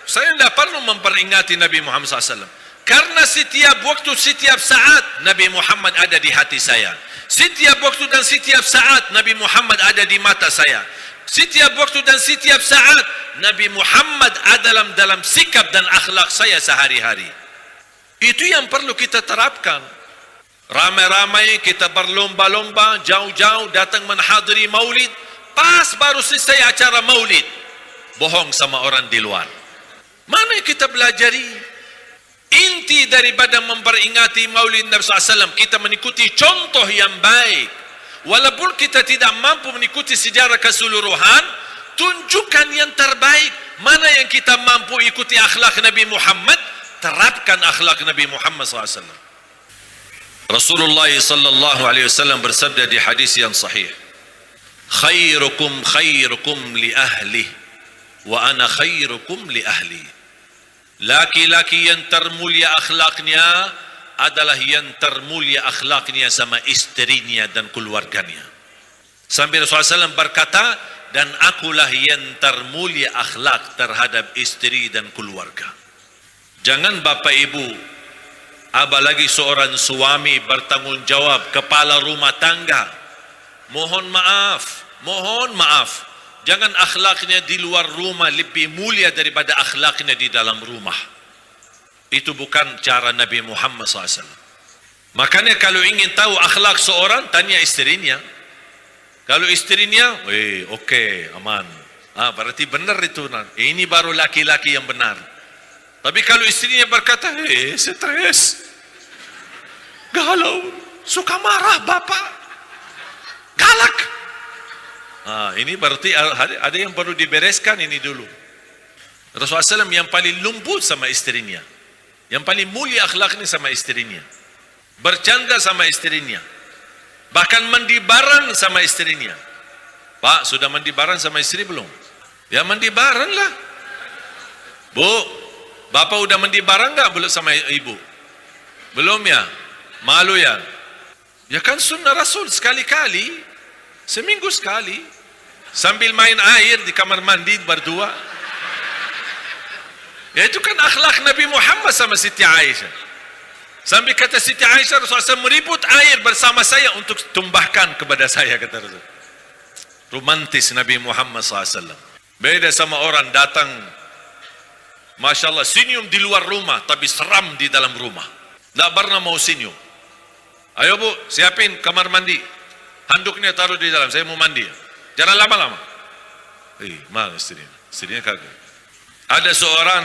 tidak perlu memperingati Nabi Muhammad SAW. Karena setiap waktu, setiap saat Nabi Muhammad ada di hati saya. Setiap waktu dan setiap saat Nabi Muhammad ada di mata saya. Setiap waktu dan setiap saat Nabi Muhammad ada dalam sikap dan akhlak saya sehari-hari. Itu yang perlu kita terapkan. Ramai-ramai kita berlomba-lomba, jauh-jauh datang menghadiri maulid, pas baru selesai acara maulid, bohong sama orang di luar. Mana yang kita belajari? Inti daripada memperingati maulid Nabi SAW, kita mengikuti contoh yang baik. Walaupun kita tidak mampu mengikuti sejarah keseluruhan, tunjukkan yang terbaik. Mana yang kita mampu ikuti akhlak Nabi Muhammad, terapkan akhlak Nabi Muhammad SAW. Rasulullah sallallahu alaihi wasallam bersabda di hadis yang sahih, khairukum li ahli wa ana khairukum li ahli. Laki-laki yang termulia akhlaknya adalah yang termulia akhlaknya sama istrinya dan keluarganya. Sampai Rasulullah SAW berkata, dan akulah yang termulia akhlak terhadap istri dan keluarga. Jangan bapak ibu, apalagi seorang suami bertanggung jawab, kepala rumah tangga, mohon maaf, jangan akhlaknya di luar rumah lebih mulia daripada akhlaknya di dalam rumah. Itu bukan cara Nabi Muhammad SAW. Makanya kalau ingin tahu akhlak seorang, tanya istrinya. Kalau istrinya, okey, aman. Berarti benar itu. Ini baru laki-laki yang benar. Tapi kalau istrinya berkata, stres, galau, suka marah bapak, galak. Ini berarti ada yang perlu dibereskan ini dulu. Rasulullah SAW yang paling lembut sama istrinya, yang paling mulia akhlaknya sama istrinya, bercanda sama istrinya, bahkan mandi bareng sama istrinya. Pak, sudah mandi bareng sama istri belum? Ya mandi bareng lah. Bu, bapak udah mandi bareng gak belum sama ibu? Belum ya? Malu ya? Ya kan sunnah Rasul, sekali-kali, seminggu sekali, sambil main air di kamar mandi berdua. Ya itu kan akhlak Nabi Muhammad sama Siti Aisyah. Sambil kata Siti Aisyah, Rasulullah SAW meribut air bersama saya untuk tumbahkan kepada saya, kata Rasul. Romantis Nabi Muhammad SAW. Beda sama orang datang, Masya Allah, senyum di luar rumah, tapi seram di dalam rumah. Tak pernah mau senyum. Ayo bu, siapin kamar mandi. Handuknya taruh di dalam, saya mau mandi. Jangan lama-lama. Mana istrinya? Istrinya kagak. Ada seorang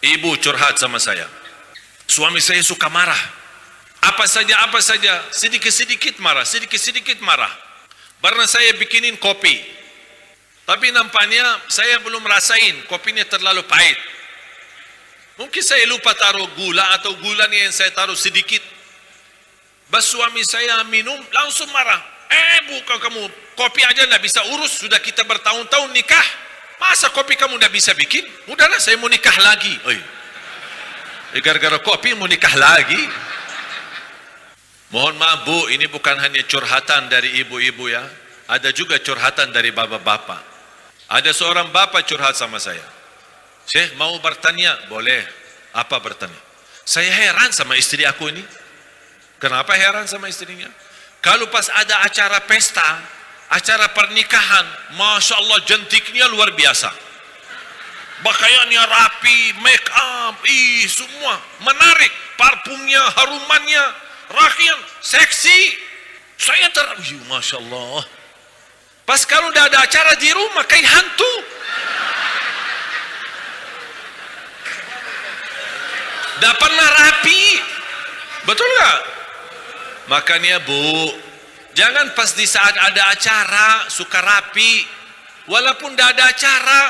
ibu curhat sama saya. Suami saya suka marah. Apa saja, sedikit-sedikit marah, sedikit-sedikit marah. Karena saya bikinin kopi. Tapi nampaknya saya belum rasain, kopinya terlalu pahit. Mungkin saya lupa taruh gula atau gulanya yang saya taruh sedikit. Bas suami saya minum, langsung marah. Bukan kamu, kopi aja tidak bisa urus, sudah kita bertahun-tahun nikah. Masa kopi kamu tidak bisa bikin? Udahlah, saya mau nikah lagi. Gara-gara kopi mau nikah lagi. Mohon maaf bu, ini bukan hanya curhatan dari ibu-ibu ya. Ada juga curhatan dari bapak-bapak. Ada seorang bapak curhat sama saya. Syekh mau bertanya? Boleh. Apa bertanya? Saya heran sama istri aku ini. Kenapa heran sama istrinya? Kalau pas ada acara pesta, acara pernikahan, Masya Allah cantiknya luar biasa. Pakaiannya rapi, make up, semua menarik. Parfumnya, harumannya, rakyat, seksi. Saya Masya Allah. Pas kalau udah ada acara di rumah, kayak hantu. Dah pernah rapi. Betul nggak? Makanya bu, jangan pas di saat ada acara suka rapi. Walaupun dah ada acara,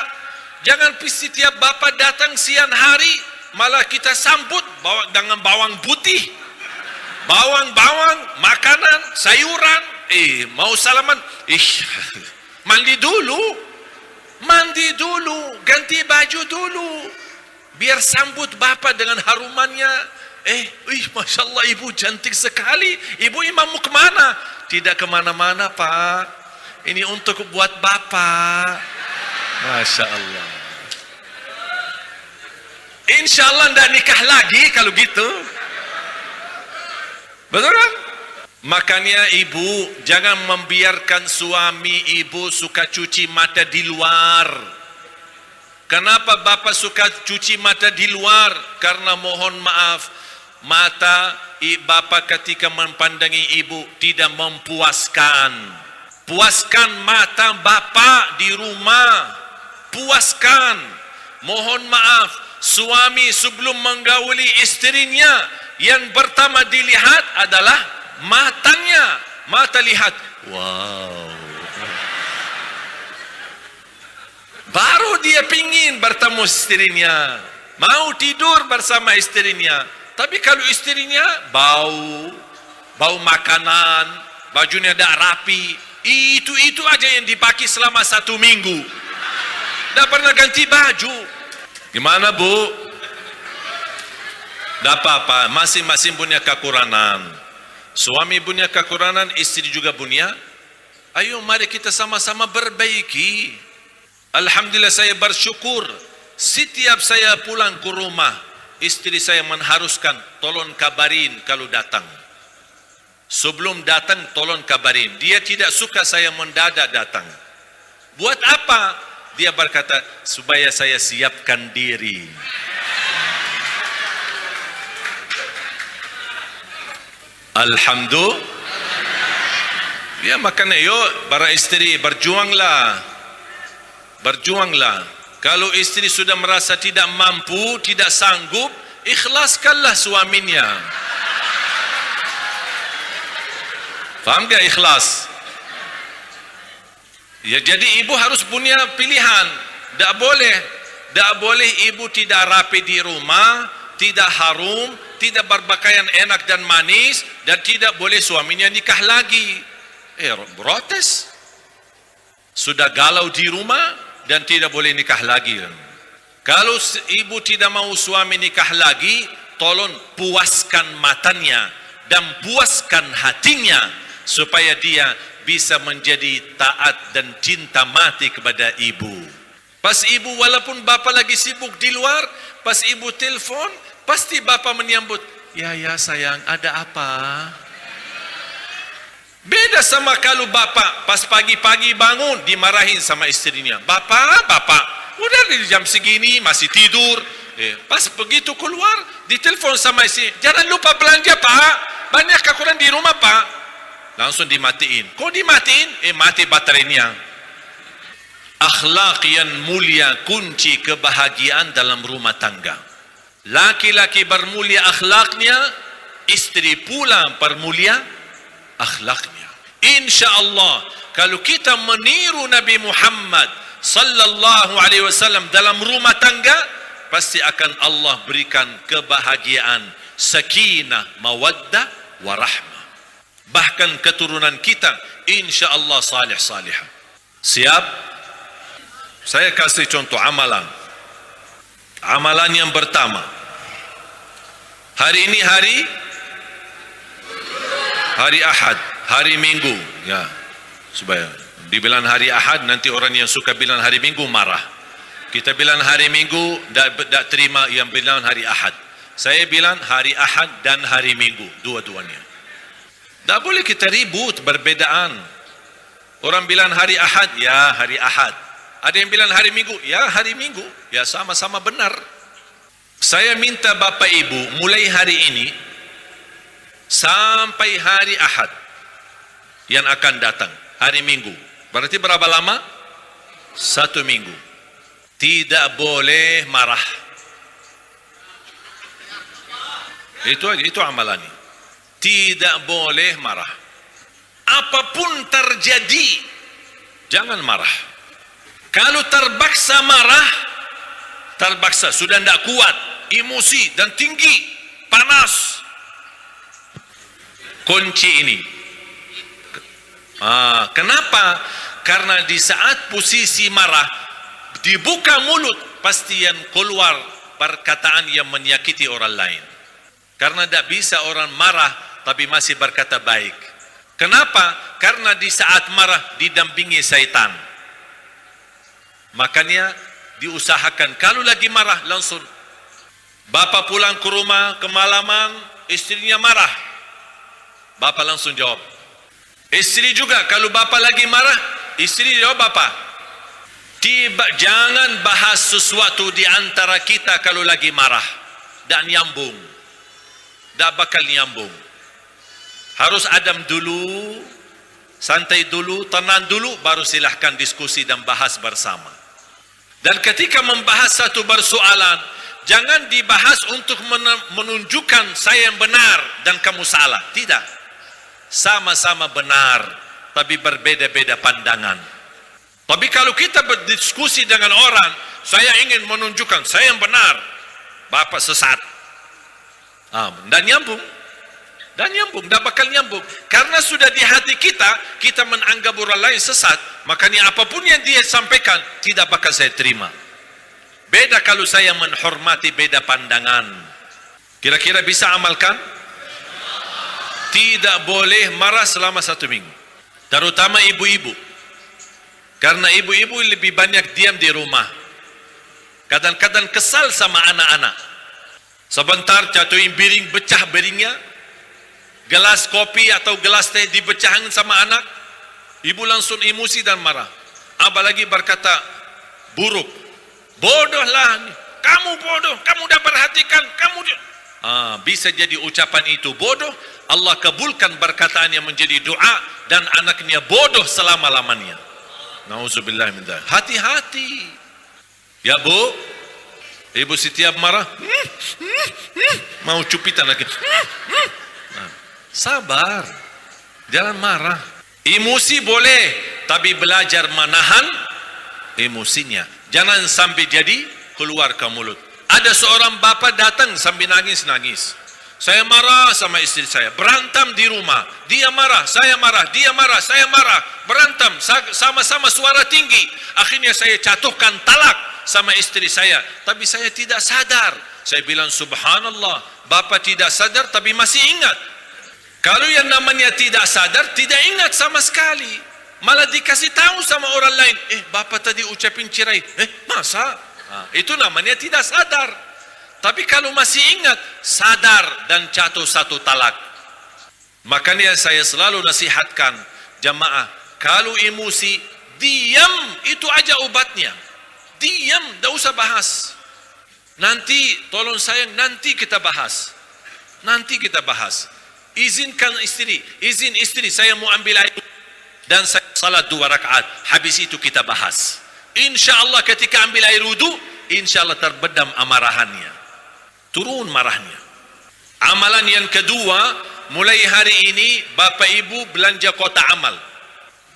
jangan setiap bapak datang siang hari malah kita sambut dengan bawang putih, bawang, makanan, sayuran. Mau salaman, mandi dulu, ganti baju dulu, biar sambut bapak dengan harumannya. Masya Allah, ibu cantik sekali. Ibu mau kemana? Tidak kemana-mana pak, ini untuk buat bapak. Masya Allah. Insya Allah tidak nikah lagi kalau gitu. Betul kan? Makanya ibu jangan membiarkan suami ibu suka cuci mata di luar. Kenapa bapak suka cuci mata di luar? Karena mohon maaf, mata bapak ketika mempandangi ibu tidak memuaskan. Puaskan mata bapak di rumah. Puaskan. Mohon maaf, suami sebelum menggauli istrinya, yang pertama dilihat adalah matanya. Mata lihat, wow. Baru dia pingin bertemu istrinya, mau tidur bersama istrinya. Tapi kalau istrinya bau makanan, bajunya tidak rapi, itu aja yang dipakai selama 1 minggu. Tidak pernah ganti baju. Gimana bu? Tak apa-apa, masing-masing punya kekurangan. Suami punya kekurangan, istri juga punya. Ayo mari kita sama-sama perbaiki. Alhamdulillah saya bersyukur. Setiap saya pulang ke rumah, istri saya mengharuskan tolong kabarin kalau datang. Sebelum datang tolong kabarin. Dia tidak suka saya mendadak datang. Buat apa? Dia berkata supaya saya siapkan diri. Alhamdulillah. Ya makanya yuk para istri berjuanglah. Berjuanglah. Kalau istri sudah merasa tidak mampu, tidak sanggup, ikhlaskanlah suaminya. Faham tak ikhlas? Ya jadi ibu harus punya pilihan. Tak boleh ibu tidak rapi di rumah, tidak harum, tidak berpakaian enak dan manis, dan tidak boleh suaminya nikah lagi. Protes. Sudah galau di rumah dan tidak boleh nikah lagi. Kalau ibu tidak mau suami nikah lagi, tolong puaskan matanya dan puaskan hatinya supaya dia bisa menjadi taat dan cinta mati kepada ibu. Pas ibu walaupun bapa lagi sibuk di luar, pas ibu telefon, pasti bapa menyambut, ya sayang, ada apa? Beda sama kalau bapa pas pagi-pagi bangun dimarahin sama istrinya. Bapak, udah di jam segini masih tidur. Pas begitu keluar, ditelepon sama istri, jangan lupa belanja pak, banyak kekurangan di rumah pak. Langsung dimatiin. Kok dimatiin? Mati baterainya. Akhlak yang mulia kunci kebahagiaan dalam rumah tangga. Laki-laki bermulia akhlaknya, istri pula bermulia akhlaknya. InsyaAllah kalau kita meniru Nabi Muhammad sallallahu alaihi wasallam dalam rumah tangga, pasti akan Allah berikan kebahagiaan, sakinah, mawaddah, warahmah. Bahkan keturunan kita insyaAllah salih-salihah. Siap? Saya kasih contoh amalan. Amalan yang pertama, hari ini hari Ahad, hari Minggu, ya, supaya dibilang hari Ahad, nanti orang yang suka bilang hari Minggu marah. Kita bilang hari Minggu, tak terima yang bilang hari Ahad. Saya bilang hari Ahad dan hari Minggu, dua-duanya. Tak boleh kita ribut berbedaan. Orang bilang hari Ahad, ya hari Ahad. Ada yang bilang hari Minggu, ya hari Minggu. Ya sama-sama benar. Saya minta Bapak Ibu mulai hari ini sampai hari Ahad yang akan datang, hari Minggu. Berarti berapa lama? 1 minggu. Tidak boleh marah. Itu aja, itu amalannya. Tidak boleh marah. Apapun terjadi, jangan marah. Kalau terpaksa marah, terpaksa, sudah tidak kuat, emosi dan tinggi, panas. Kunci ini. Kenapa? Karena di saat posisi marah, dibuka mulut, pasti yang keluar perkataan yang menyakiti orang lain. Karena tidak bisa orang marah tapi masih berkata baik. Kenapa? Karena di saat marah didampingi syaitan. Makanya diusahakan kalau lagi marah langsung. Bapak pulang ke rumah kemalaman, istrinya marah, bapak langsung jawab. Istri juga kalau bapak lagi marah, istri jawab bapak. Jangan bahas sesuatu di antara kita kalau lagi marah dan nyambung. Tak bakal nyambung. Harus adem dulu, santai dulu, tenang dulu, baru silahkan diskusi dan bahas bersama. Dan ketika membahas satu persoalan, jangan dibahas untuk menunjukkan saya yang benar dan kamu salah. Tidak. Sama-sama benar, tapi berbeda-beda pandangan. Tapi kalau kita berdiskusi dengan orang, saya ingin menunjukkan saya yang benar, bapak sesat. Dan nyambung. Dan nyambung, tak bakal nyambung. Karena sudah di hati kita, kita menganggap orang lain sesat, makanya apapun yang dia sampaikan, tidak bakal saya terima. Beda kalau saya menghormati beda pandangan. Kira-kira bisa amalkan? Tidak boleh marah selama 1 minggu. Terutama ibu-ibu. Karena ibu-ibu lebih banyak diam di rumah. Kadang-kadang kesal sama anak-anak. Sebentar jatuhin piring, pecah piringnya. Gelas kopi atau gelas teh dipecahin sama anak. Ibu langsung emosi dan marah. Apalagi berkata buruk. Bodohlah, kamu bodoh, kamu dah perhatikan, kamu bisa jadi ucapan itu bodoh. Allah kabulkan perkataan yang menjadi doa dan anaknya bodoh selama-lamanya. Nauzubillah min dzalik. Hati-hati. Ya Bu, ibu setiap marah, mau cupitan lagi. Sabar, jangan marah. Emosi boleh, tapi belajar menahan emosinya. Jangan sampai jadi keluar ke mulut. Ada seorang bapa datang sambil nangis-nangis. Saya marah sama istri saya, berantem di rumah. Dia marah, saya marah, dia marah, saya marah. Berantem, sama-sama suara tinggi. Akhirnya saya jatuhkan talak sama istri saya. Tapi saya tidak sadar. Saya bilang, subhanallah, bapa tidak sadar tapi masih ingat. Kalau yang namanya tidak sadar, tidak ingat sama sekali. Malah dikasih tahu sama orang lain. Bapa tadi ucapin cerai. Masa? Itu namanya tidak sadar. Tapi kalau masih ingat, sadar dan jatuh 1 talak. Makanya saya selalu nasihatkan jamaah, kalau emosi, diam, itu aja obatnya. Diam, tidak usah bahas. Nanti, tolong sayang, nanti kita bahas. Nanti kita bahas. Izinkan istri, izin istri, saya mau ambil air dan saya salat 2 rakaat. Habis itu kita bahas. Insya Allah ketika ambil air wudu, insya Allah terbedam amarahannya. Turun marahnya. Amalan yang kedua, mulai hari ini Bapak Ibu belanja kotak amal.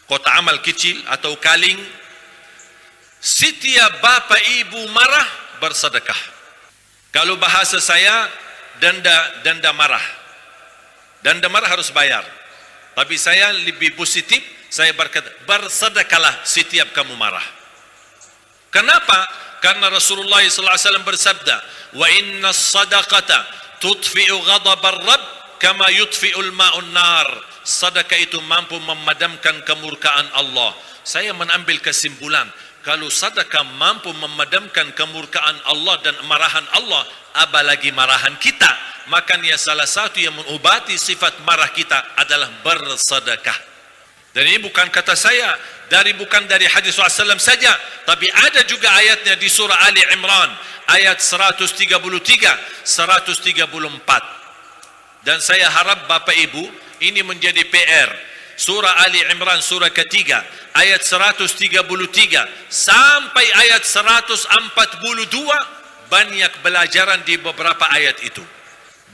Kotak amal kecil atau kaling. Setiap Bapak Ibu marah, bersedekah. Kalau bahasa saya, denda marah. Denda marah harus bayar. Tapi saya lebih positif, saya berkata, bersedekahlah setiap kamu marah. Kenapa? Karena Rasulullah SAW bersabda, wa inna sadaqata tutfi'u ghadabar rabb kama yutfi'ul ma'un nar. Sedekah itu mampu memadamkan kemurkaan Allah. Saya mengambil kesimpulan, kalau sedekah mampu memadamkan kemurkaan Allah dan marahan Allah, apalagi marahan kita. Makanya salah satu yang mengobati sifat marah kita adalah bersedekah. Dan ini bukan kata saya, bukan dari hadis Rasulullah SAW saja, tapi ada juga ayatnya di surah Ali Imran, ayat 133, 134. Dan saya harap Bapak Ibu, ini menjadi PR. Surah Ali Imran, surah ketiga, ayat 133 sampai ayat 142, banyak belajaran di beberapa ayat itu.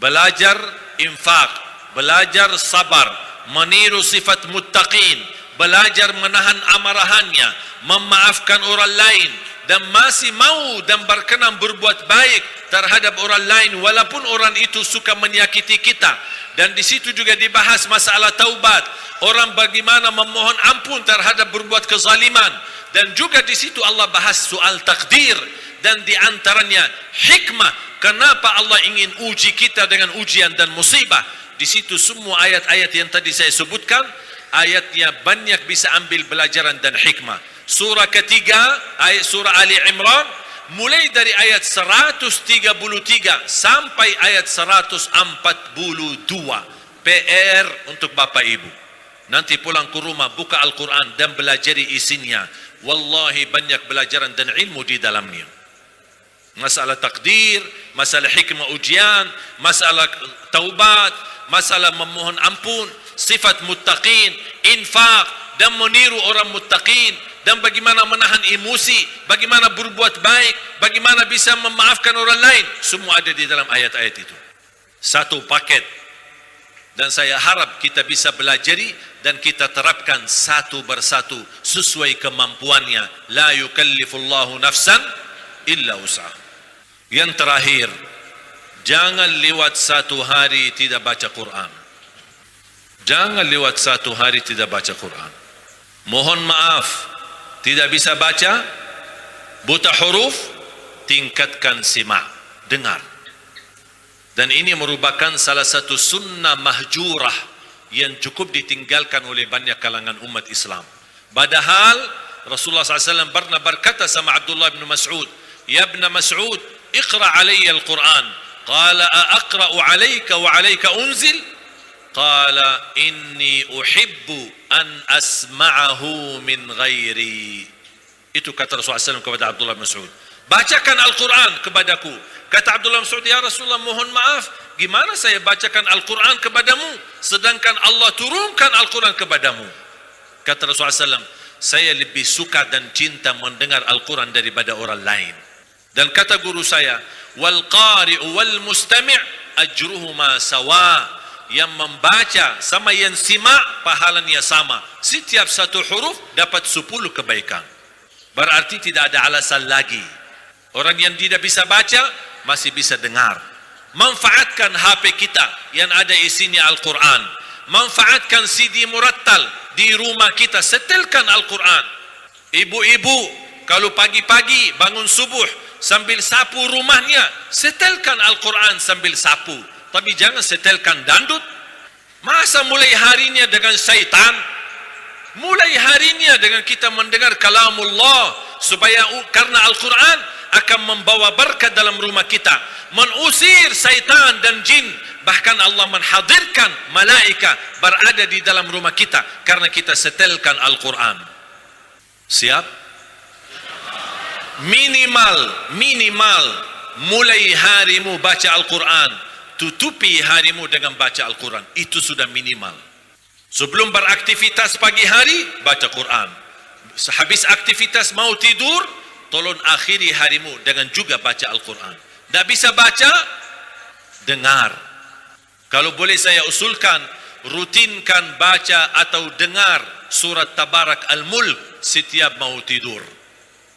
Belajar infak, belajar sabar, meniru sifat muttaqin, belajar menahan amarahannya, memaafkan orang lain, dan masih mau dan berkenan berbuat baik terhadap orang lain walaupun orang itu suka menyakiti kita. Dan di situ juga dibahas masalah taubat, orang bagaimana memohon ampun terhadap berbuat kezaliman. Dan juga di situ Allah bahas soal takdir, dan di antaranya hikmah kenapa Allah ingin uji kita dengan ujian dan musibah. Di situ semua ayat-ayat yang tadi saya sebutkan, ayatnya banyak bisa ambil pelajaran dan hikmah. Surah ketiga, ayat surah Ali Imran, mulai dari ayat 133 sampai ayat 142. PR untuk Bapak Ibu. Nanti pulang ke rumah, buka Al-Quran dan belajari isinya. Wallahi banyak pelajaran dan ilmu di dalamnya. Masalah takdir, masalah hikmah ujian, masalah taubat, masalah memohon ampun, sifat muttaqin, infak, dan meniru orang muttaqin, dan bagaimana menahan emosi, bagaimana berbuat baik, bagaimana bisa memaafkan orang lain. Semua ada di dalam ayat-ayat itu. Satu paket. Dan saya harap kita bisa belajari dan kita terapkan satu persatu sesuai kemampuannya. La yukallifullahu nafsan illa wus'aha. Yang terakhir, jangan lewat 1 hari tidak baca Quran. Jangan lewat 1 hari tidak baca Quran. Mohon maaf, tidak bisa baca, buta huruf, tingkatkan simak, dengar. Dan ini merupakan salah satu sunnah mahjurah yang cukup ditinggalkan oleh banyak kalangan umat Islam. Padahal Rasulullah SAW pernah berkata sama Abdullah bin Mas'ud, "Ya ibn Mas'ud, iqra alayya al-Quran." Qala, "Aqra'u alayka wa alayka unzil?" Qala, "Inni uhibbu an asma'ahu min ghairi." Itu kata Rasulullah SAW kepada Abdullah bin Mas'ud. Bacakan Al-Quran kepadaku. Kata Abdullah bin Mas'ud, "Ya Rasulullah, mohon maaf, gimana saya bacakan Al-Quran kepadamu sedangkan Allah turunkan Al-Quran kepadamu?" Kata Rasulullah SAW, "Saya lebih suka dan cinta mendengar Al-Quran daripada orang lain." Dan kata guru saya, "Wal qari'u wal mustami' ajruhuma sawa." Yang membaca sama yang simak pahalanya sama. Setiap satu huruf dapat 10 kebaikan. Berarti tidak ada alasan lagi. Orang yang tidak bisa baca masih bisa dengar. Manfaatkan HP kita yang ada isinya Al-Quran. Manfaatkan CD murattal di rumah kita, setelkan Al-Quran. Ibu-ibu kalau pagi-pagi bangun subuh sambil sapu rumahnya, setelkan Al-Quran sambil sapu. Tapi jangan setelkan dandut. Masa mulai harinya dengan syaitan? Mulai harinya dengan kita mendengar kalamullah, supaya karena Al-Quran akan membawa berkat dalam rumah kita, mengusir syaitan dan jin. Bahkan Allah menghadirkan malaika berada di dalam rumah kita karena kita setelkan Al-Quran. Siap? Minimal mulai harimu baca Al-Quran, tutupi harimu dengan baca Al-Quran. Itu sudah minimal. Sebelum beraktivitas pagi hari, baca Quran. Habis aktivitas mau tidur, tolong akhiri harimu dengan juga baca Al-Quran. Tak bisa baca, dengar. Kalau boleh saya usulkan, rutinkan baca atau dengar surat Tabarak Al-Mulk setiap mau tidur.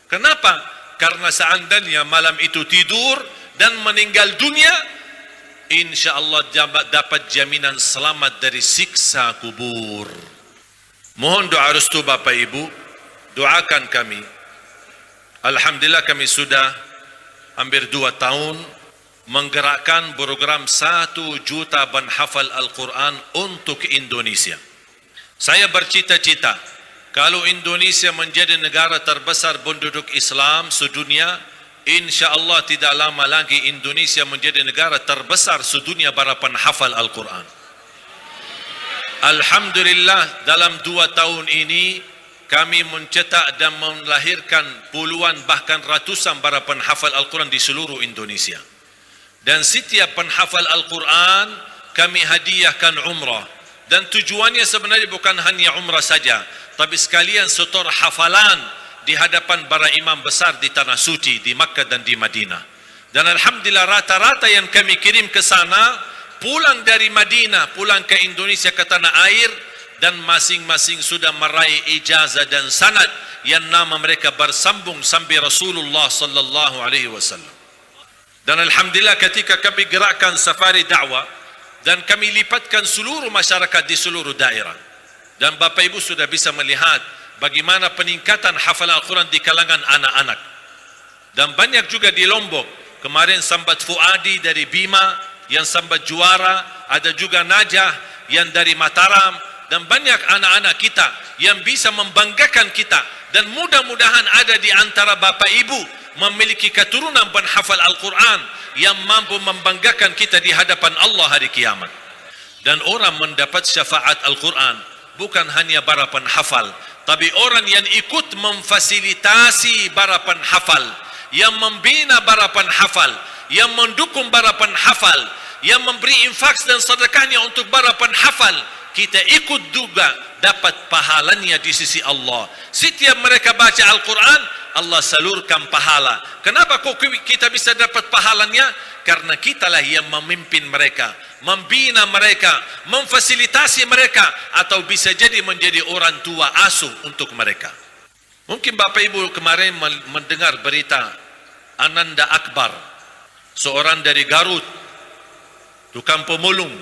Kenapa? Karena seandainya malam itu tidur dan meninggal dunia, InsyaAllah dapat jaminan selamat dari siksa kubur. Mohon doa restu Bapak Ibu, doakan kami. Alhamdulillah kami sudah hampir 2 tahun menggerakkan program 1 juta penghafal Al-Quran untuk Indonesia. Saya bercita-cita kalau Indonesia menjadi negara terbesar penduduk Islam sedunia, InsyaAllah tidak lama lagi Indonesia menjadi negara terbesar sedunia para penghafal Al-Quran. Alhamdulillah dalam 2 tahun ini kami mencetak dan melahirkan puluhan bahkan ratusan para penghafal Al-Quran di seluruh Indonesia. Dan setiap penghafal Al-Quran kami hadiahkan umrah. Dan tujuannya sebenarnya bukan hanya umrah saja, tapi sekalian setor hafalan di hadapan para imam besar di Tanah Suci, di Makkah dan di Madinah. Dan Alhamdulillah rata-rata yang kami kirim ke sana, pulang dari Madinah, pulang ke Indonesia ke tanah air, dan masing-masing sudah meraih ijazah dan sanad yang nama mereka bersambung sampai Rasulullah sallallahu alaihi wasallam. Dan Alhamdulillah ketika kami gerakkan safari dakwah, dan kami lipatkan seluruh masyarakat di seluruh daerah. Dan Bapak Ibu sudah bisa melihat bagaimana peningkatan hafalan Al-Quran di kalangan anak-anak. Dan banyak juga di Lombok. Kemarin Sambat Fuadi dari Bima yang sambat juara, ada juga Najah yang dari Mataram, dan banyak anak-anak kita yang bisa membanggakan kita. Dan mudah-mudahan ada di antara Bapak Ibu memiliki keturunan penghafal Al-Quran yang mampu membanggakan kita di hadapan Allah hari kiamat. Dan orang mendapat syafaat Al-Quran bukan hanya para penghafal, tapi orang yang ikut memfasilitasi para penghafal, yang membina para penghafal, yang mendukung para penghafal, yang memberi infak dan sedekahnya untuk para penghafal, kita ikut juga dapat pahalanya di sisi Allah. Setiap mereka baca Al-Quran, Allah salurkan pahala. Kenapa kok kita bisa dapat pahalanya? Karena kitalah yang memimpin mereka, membina mereka, memfasilitasi mereka, atau bisa jadi menjadi orang tua asuh untuk mereka. Mungkin Bapak Ibu kemarin mendengar berita Ananda Akbar, seorang dari Garut, tukang pemulung.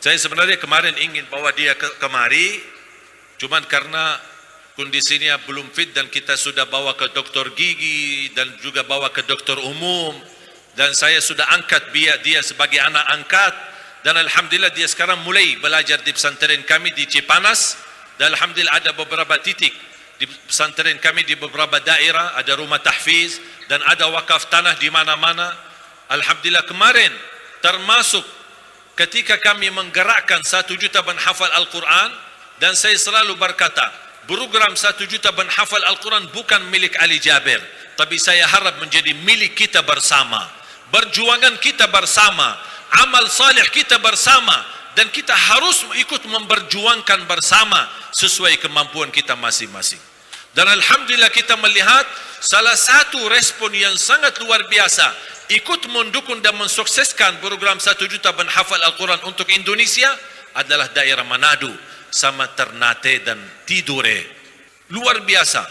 Saya sebenarnya kemarin ingin bawa dia kemari, cuman karena kondisinya belum fit dan kita sudah bawa ke dokter gigi dan juga bawa ke dokter umum. dan saya sudah angkat dia sebagai anak angkat, dan alhamdulillah dia sekarang mulai belajar di pesantren kami di Cipanas, dan alhamdulillah ada beberapa titik di pesantren kami di beberapa daerah ada rumah tahfiz dan ada wakaf tanah di mana-mana. Alhamdulillah kemarin termasuk ketika kami menggerakkan 1 juta penghafal Al-Quran, dan saya selalu berkata program 1 juta penghafal Al-Quran bukan milik Ali Jabir, tapi saya harap menjadi milik kita bersama, perjuangan kita bersama, amal salih kita bersama, dan kita harus ikut memperjuangkan bersama sesuai kemampuan kita masing-masing. Dan alhamdulillah kita melihat salah satu respon yang sangat luar biasa ikut mendukung dan mensukseskan program 1 juta penghafal Al-Quran untuk Indonesia adalah daerah Manado sama Ternate dan Tidore. Luar biasa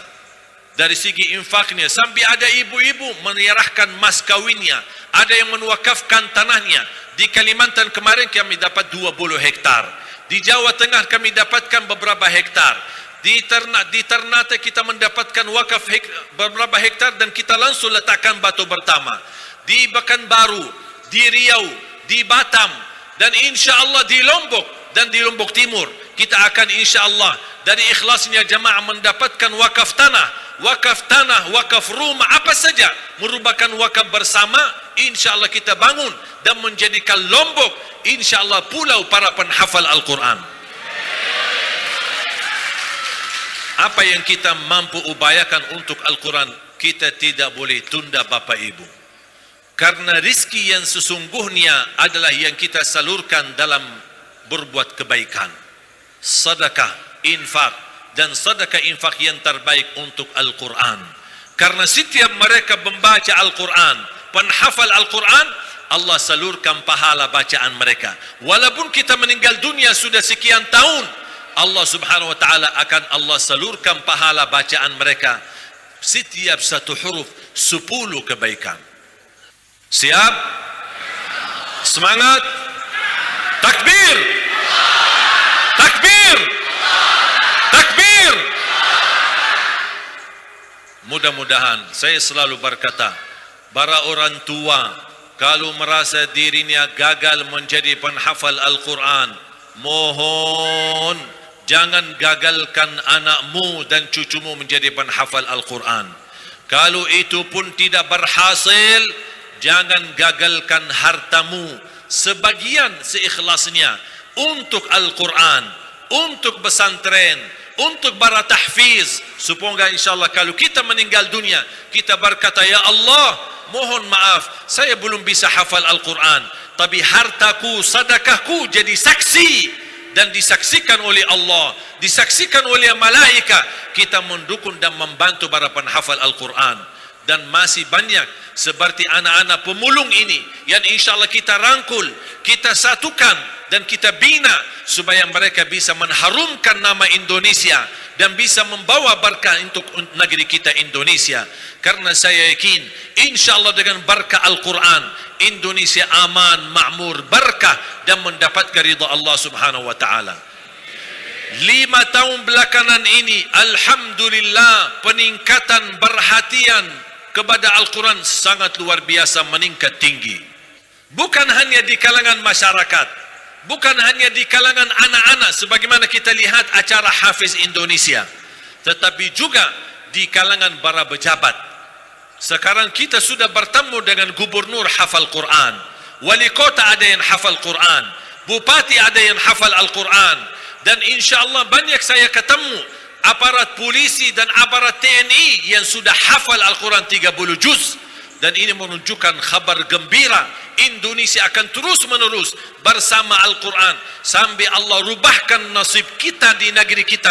dari segi infaknya, sampai ada ibu-ibu menyerahkan mas kawinnya, ada yang menwakafkan tanahnya. Di Kalimantan kemarin kami dapat 20 hektar, di Jawa Tengah kami dapatkan beberapa hektar, di Ternate kita mendapatkan wakaf beberapa hektar dan kita langsung letakkan batu pertama. Di Pekanbaru, di Riau, di Batam, dan insya Allah di Lombok dan di Lombok Timur kita akan insya Allah dari ikhlasnya jamaah mendapatkan wakaf tanah, wakaf rumah, apa saja merupakan wakaf bersama. Insya Allah kita bangun dan menjadikan Lombok insya Allah pulau para penghafal Al-Quran. Apa yang kita mampu upayakan untuk Al-Quran, kita tidak boleh tunda Bapak Ibu, karena rizki yang sesungguhnya adalah yang kita salurkan dalam berbuat kebaikan, sedekah, infak, dan sedekah infak yang terbaik untuk Al-Quran. Karena setiap mereka membaca Al-Quran, penghafal Al-Quran, Allah salurkan pahala bacaan mereka. Walaupun kita meninggal dunia sudah sekian tahun, Allah subhanahu wa ta'ala akan Allah salurkan pahala bacaan mereka. Setiap satu huruf 10 kebaikan. Siap? Semangat? Takbir! Takbir! Takbir! Mudah-mudahan, saya selalu berkata, para orang tua kalau merasa dirinya gagal menjadi penghafal Al-Quran, mohon jangan gagalkan anakmu dan cucumu menjadi penghafal Al-Quran. Kalau itu pun tidak berhasil, jangan gagalkan hartamu sebagian seikhlasnya untuk Al-Quran, untuk pesantren, untuk para tahfiz, supaya insyaAllah kalau kita meninggal dunia kita berkata, ya Allah mohon maaf saya belum bisa hafal Al-Quran, tapi hartaku, sedekahku jadi saksi dan disaksikan oleh Allah, disaksikan oleh malaikat. Kita mendukung dan membantu para penghafal Al-Quran. Dan masih banyak seperti anak-anak pemulung ini yang insyaAllah kita rangkul, kita satukan dan kita bina supaya mereka bisa mengharumkan nama Indonesia dan bisa membawa berkah untuk negeri kita Indonesia. Karena saya yakin insyaAllah dengan berkah Al-Quran Indonesia aman, makmur, berkah dan mendapatkan ridha Allah subhanahu wa ta'ala. 5 tahun belakangan ini alhamdulillah peningkatan perhatian kepada Al-Quran sangat luar biasa, meningkat tinggi. Bukan hanya di kalangan masyarakat, bukan hanya di kalangan anak-anak sebagaimana kita lihat acara Hafiz Indonesia, tetapi juga di kalangan para pejabat. Sekarang kita sudah bertemu dengan gubernur hafal Quran, wali kota ada yang hafal Quran, bupati ada yang hafal Al-Quran, dan insyaAllah banyak saya ketemu aparat polisi dan aparat TNI yang sudah hafal Al-Quran 30 juz. Dan ini menunjukkan kabar gembira, Indonesia akan terus menerus bersama Al-Quran sampai Allah rubahkan nasib kita di negeri kita.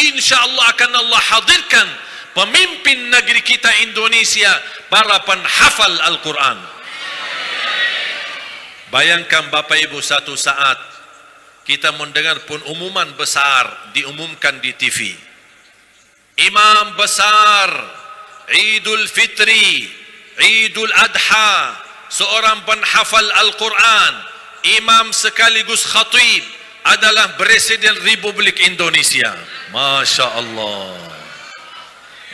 Insya Allah akan Allah hadirkan pemimpin negeri kita Indonesia, para penghafal Al-Quran. Bayangkan Bapak Ibu, satu saat kita mendengar pengumuman besar diumumkan di TV. Imam besar Idul Fitri, Idul Adha, seorang penghafal Al-Quran, imam sekaligus khatib, adalah Presiden Republik Indonesia. Masya Allah.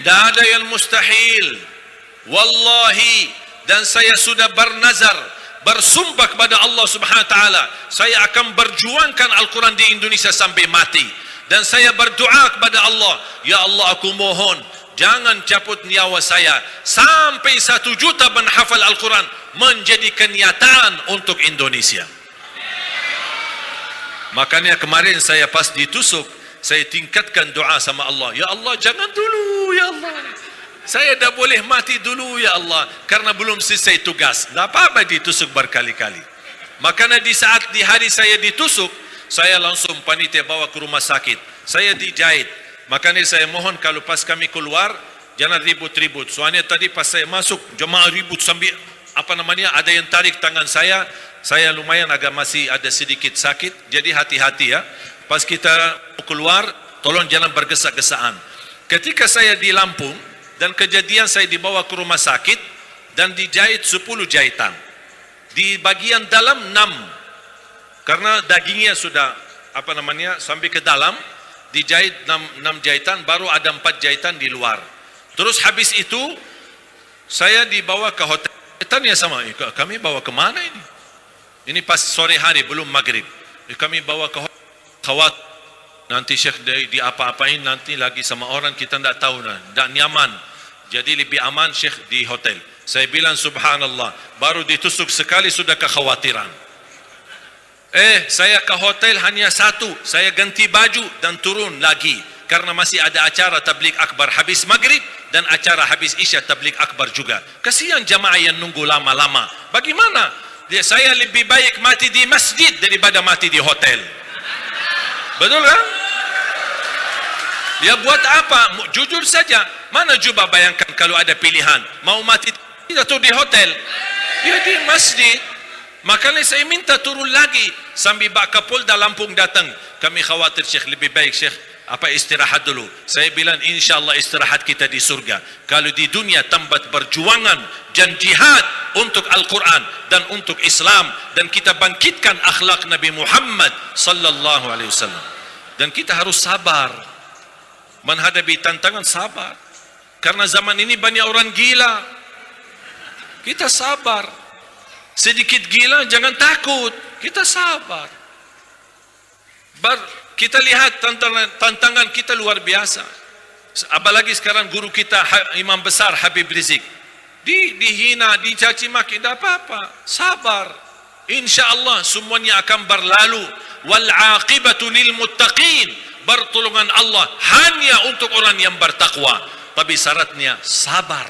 Tidak ada yang mustahil. Wallahi, dan saya sudah bernazar, bersumpah kepada Allah Subhanahu wa taala, saya akan berjuangkan Al-Quran di Indonesia sampai mati. Dan saya berdoa kepada Allah, ya Allah, aku mohon jangan cabut nyawa saya sampai 1 juta menghafal Al-Quran menjadi kenyataan untuk Indonesia. Makanya kemarin saya pas ditusuk, saya tingkatkan doa sama Allah, ya Allah jangan dulu ya Allah, saya dah boleh mati dulu ya Allah, karena belum selesai tugas. Tak apa-apa ditusuk berkali-kali. Makanya di hari saya ditusuk, saya langsung panitia bawa ke rumah sakit, saya dijahit. Makanya saya mohon kalau pas kami keluar jangan ribut-ribut. Soalnya tadi pas saya masuk jemaah ribut sambil ada yang tarik tangan saya lumayan agak masih ada sedikit sakit. Jadi hati-hati ya. Pas kita keluar tolong jangan bergesak-gesaan. Ketika saya di Lampung dan kejadian saya dibawa ke rumah sakit dan dijahit 10 jahitan. Di bagian dalam 6. Karena dagingnya sudah sampai ke dalam, dijahit 6 jahitan, baru ada 4 jahitan di luar. Terus habis itu saya dibawa ke hotel. Tanya sama, kami bawa ke mana ini? Ini pas sore hari belum maghrib. Kami bawa ke hotel. Khawat nanti Syekh di apa-apain nanti lagi sama orang kita tidak tahu dan nyaman. Jadi lebih aman Syekh di hotel. Saya bilang subhanallah, baru ditusuk sekali sudah kekhawatiran. Saya ke hotel hanya 1, saya ganti baju dan turun lagi karena masih ada acara tabligh akbar habis maghrib dan acara habis isya tabligh akbar juga. Kasihan jamaah yang nunggu lama-lama. Bagaimana? Saya lebih baik mati di masjid daripada mati di hotel. Betul kan? Dia buat apa? Jujur saja. Mana coba bayangkan kalau ada pilihan, mau mati atau di hotel? Ya di masjid. Makanya saya minta turun lagi sambil Pak Kapolda Lampung datang. Kami khawatir Syekh, lebih baik Syekh istirahat dulu. Saya bilang insyaAllah istirahat kita di surga. Kalau di dunia tambat berjuangan dan jihad untuk Al-Quran dan untuk Islam, dan kita bangkitkan akhlak Nabi Muhammad sallallahu alaihi wasallam. Dan kita harus sabar menghadapi tantangan, sabar. Karena zaman ini banyak orang gila. Kita sabar. Sedikit gila jangan takut, kita sabar. Kita lihat tantangan kita luar biasa. Apalagi sekarang guru kita Imam Besar Habib Rizik dihina, dicaci maki, tidak apa-apa, sabar. InsyaAllah semuanya akan berlalu. Wal aqibatu lil muttaqin, pertolongan Allah hanya untuk orang yang bertakwa, tapi syaratnya sabar.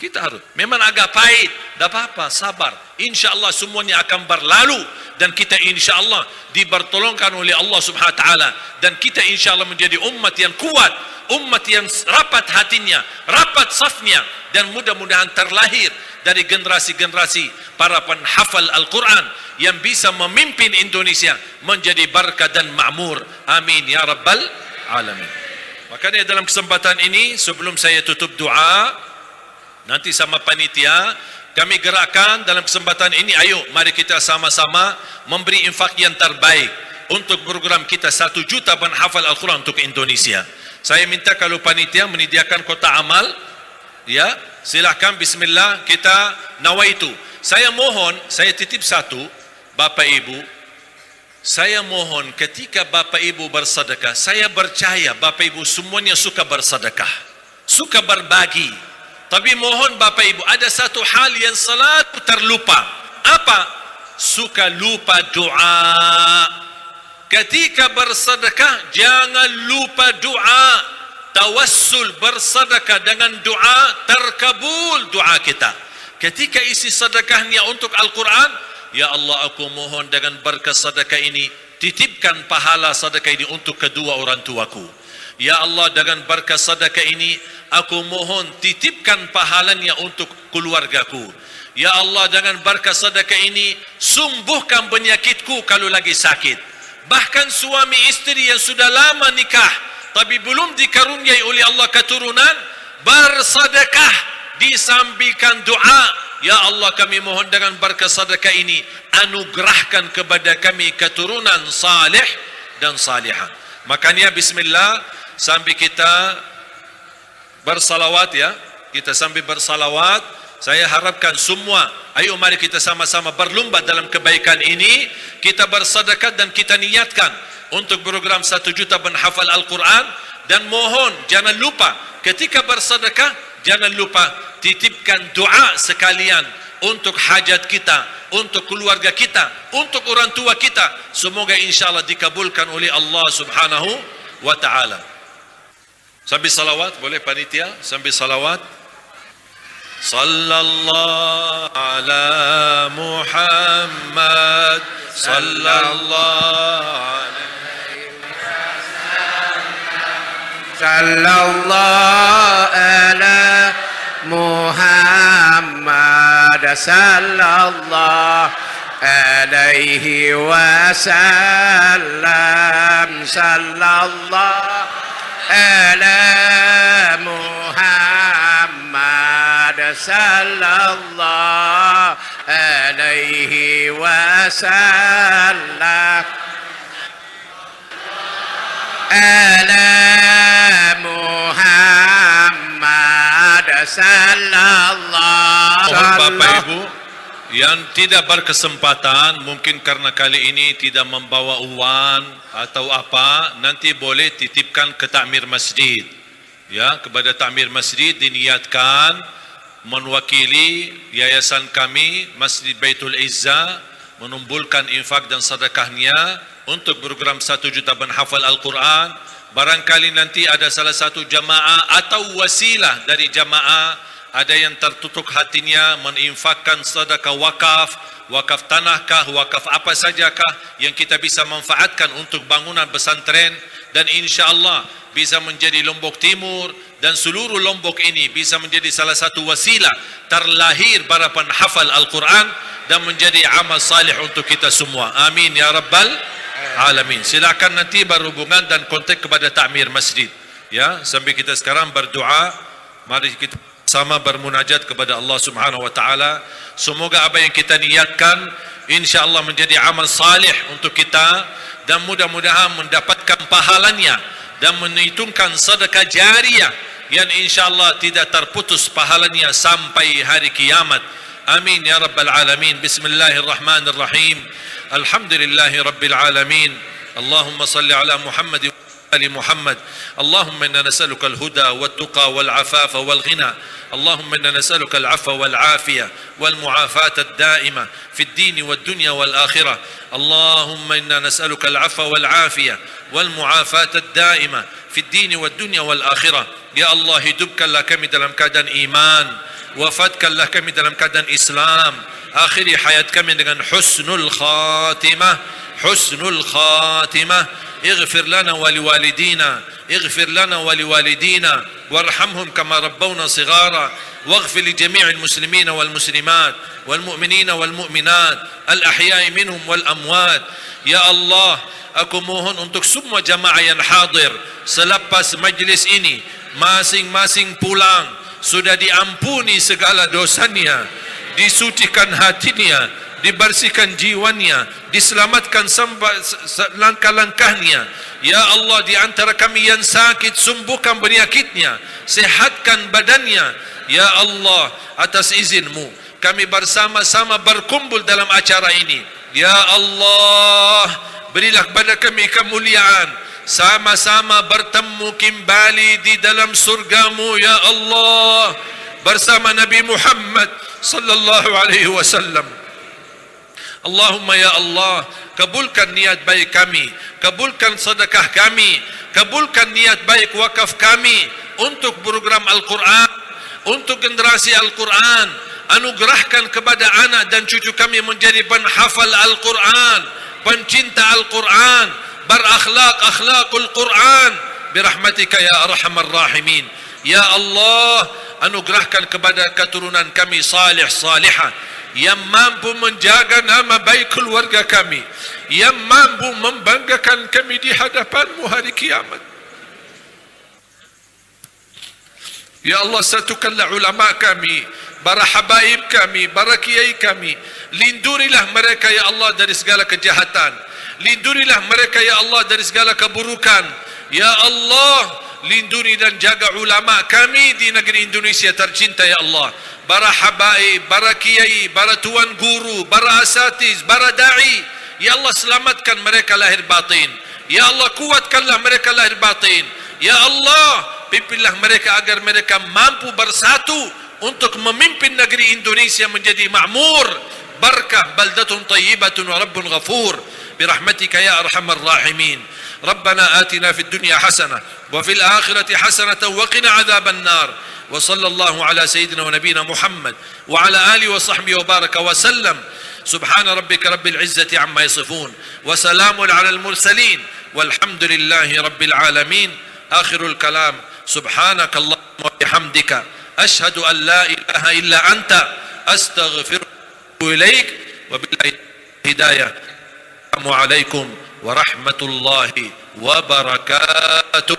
Kita harus, memang agak pahit, tidak apa-apa, sabar. InsyaAllah semuanya akan berlalu dan kita insyaAllah dipertolongkan oleh Allah Subhanahu wa taala, dan kita insyaAllah menjadi umat yang kuat, umat yang rapat hatinya, rapat safnya, dan mudah-mudahan terlahir dari generasi-generasi para penghafal Al-Quran yang bisa memimpin Indonesia menjadi berkah dan makmur. Amin ya rabbal alamin. Makanya dalam kesempatan ini sebelum saya tutup doa, nanti sama panitia kami gerakkan dalam kesempatan ini, ayo mari kita sama-sama memberi infak yang terbaik untuk program kita 1 juta penghafal Al-Quran untuk Indonesia. Saya minta kalau panitia menyediakan kotak amal, ya silahkan, bismillah, kita nawaitu. Saya mohon, saya titip satu, Bapak Ibu, saya mohon ketika Bapak Ibu bersedekah, saya percaya Bapak Ibu semuanya suka bersedekah, suka berbagi. Tapi mohon Bapak Ibu, ada satu hal yang selalu terlupa. Apa? Suka lupa doa. Ketika bersedekah jangan lupa doa. Tawassul, bersedekah dengan doa, terkabul doa kita. Ketika isi sedekahnya untuk Al-Quran, ya Allah aku mohon dengan berkat sedekah ini, titipkan pahala sedekah ini untuk kedua orang tuaku. Ya Allah dengan berkat sedekah ini, aku mohon titipkan pahalanya untuk keluargaku. Ya Allah dengan berkat sedekah ini, sembuhkan penyakitku kalau lagi sakit. Bahkan suami istri yang sudah lama nikah tapi belum dikaruniai oleh Allah keturunan, bersedekah disambilkan doa. Ya Allah kami mohon dengan berkat sedekah ini, anugerahkan kepada kami keturunan salih dan salihah. Makanya bismillah, sambil kita bersalawat ya, kita sambil bersalawat, Saya harapkan semua, ayo mari kita sama-sama berlomba dalam kebaikan ini. Kita bersedekah dan kita niatkan untuk program 1 juta menghafal Al-Quran. Dan mohon jangan lupa ketika bersedekah, jangan lupa titipkan doa sekalian untuk hajat kita, untuk keluarga kita, untuk orang tua kita. Semoga insyaAllah dikabulkan oleh Allah subhanahu wa ta'ala. Sambil salawat, boleh panitia? Sambil salawat. Sallallahu ala Muhammad, sallallahu sallallahu ala Muhammad, sallallahu alaihi wasallam, sallallahu ala Muhammad, sallallahu alaihi wasallam, ala Muhammad, sallallahu. Mohon Bapak Ibu yang tidak berkesempatan, mungkin karena kali ini tidak membawa uang atau apa, nanti boleh titipkan ke takmir masjid. Ya, kepada takmir masjid diniatkan mewakili yayasan kami Masjid Baitul Izzah menumbulkan infak dan sedekahnya untuk program 1 juta menghafal Al-Quran. Barangkali nanti ada salah satu jamaah atau wasilah dari jamaah, ada yang tertutup hatinya menginfakkan sedekah wakaf, wakaf tanahkah, wakaf apa sajakah yang kita bisa manfaatkan untuk bangunan pesantren. Dan insyaAllah bisa menjadi Lombok Timur dan seluruh Lombok ini bisa menjadi salah satu wasilah terlahir para penghafal Al-Quran dan menjadi amal salih untuk kita semua. Amin ya Rabbal Alamin. Silakan nanti berhubungan dan kontak kepada takmir masjid. Ya, sambil kita sekarang berdoa, mari kita sama bermunajat kepada Allah Subhanahu wa taala. Semoga apa yang kita niatkan insya-Allah menjadi amal salih untuk kita dan mudah-mudahan mendapatkan pahalanya dan menghitungkan sedekah jariyah yang insya-Allah tidak terputus pahalanya sampai hari kiamat. Amin ya rabbal alamin. Bismillahirrahmanirrahim. Alhamdulillahi rabbil alamin. Allahumma salli ala Muhammad آل محمد. اللهم إنا نسألك الهدى والتقى والعفاف والغنى. اللهم إنا نسألك العفو والعافية والمعافاة الدائمة في الدين والدنيا والآخرة. اللهم إنا نسألك العفو والعافية والمعافاة الدائمة في الدين والدنيا والآخرة. يا الله hidupkan kami dalam keadaan iman, wafatkanlah kami dalam keadaan Islam, akhiri hayat kami dengan husnul khatimah, husnul khatimah. اغفر لنا ولوالدينا، اغفر لنا ولوالدينا وارحمهم كما ربونا صغارا، واغفر لجميع المسلمين والمسلمات والمؤمنين والمؤمنات الأحياء منهم والأموات. Ya Allah, aku mohon untuk semua jamaah yang hadir selepas majlis ini, masing-masing pulang sudah diampuni segala dosanya, disucikan hatinya, dibersihkan jiwanya, diselamatkan langkah-langkahnya. Ya Allah, di antara kami yang sakit, sembuhkan penyakitnya, sehatkan badannya. Ya Allah, atas izinmu kami bersama-sama berkumpul dalam acara ini. Ya Allah, berilah kepada kami kemuliaan, sama-sama bertemu kembali di dalam surgamu ya Allah bersama Nabi Muhammad sallallahu alaihi wasallam. Allahumma ya Allah, kabulkan niat baik kami, kabulkan sedekah kami, kabulkan niat baik wakaf kami untuk program Al-Quran, untuk generasi Al-Quran. Anugerahkan kepada anak dan cucu kami menjadi penghafal Al-Quran, pencinta Al-Quran, berakhlak akhlakul Quran birahmatika ya arhamar rahimin. Ya Allah, anugerahkan kepada keturunan kami salih salihah yang mampu menjaga nama baik keluarga kami, yang mampu membanggakan kami di hadapan-Mu hari kiamat. Ya Allah, satukanlah ulama kami, para habaib kami, para kiai kami. Lindungilah mereka ya Allah dari segala kejahatan, lindungilah mereka ya Allah dari segala keburukan. Ya Allah, lindungi dan jaga ulama kami di negeri Indonesia tercinta ya Allah, para habaib, para kiai, para tuan guru, para asatiz, para da'i, ya Allah selamatkan mereka lahir batin, ya Allah kuatkanlah mereka lahir batin, ya Allah pimpinlah mereka agar mereka mampu bersatu untuk memimpin negeri Indonesia menjadi makmur, barakah, baldatun tayyibatun wa rabbun ghafur birahmatika ya arhamar rahimin. ربنا آتنا في الدنيا حسنة وفي الآخرة حسنة وقنا عذاب النار وصلى الله على سيدنا ونبينا محمد وعلى آله وصحبه وبارك وسلم. سبحان ربك رب العزة عما يصفون وسلام على المرسلين والحمد لله رب العالمين. آخر الكلام سبحانك اللهم وبحمدك أشهد أن لا إله إلا أنت أستغفرك إليك وبالله الهداية. السلام عليكم ورحمة الله وبركاته.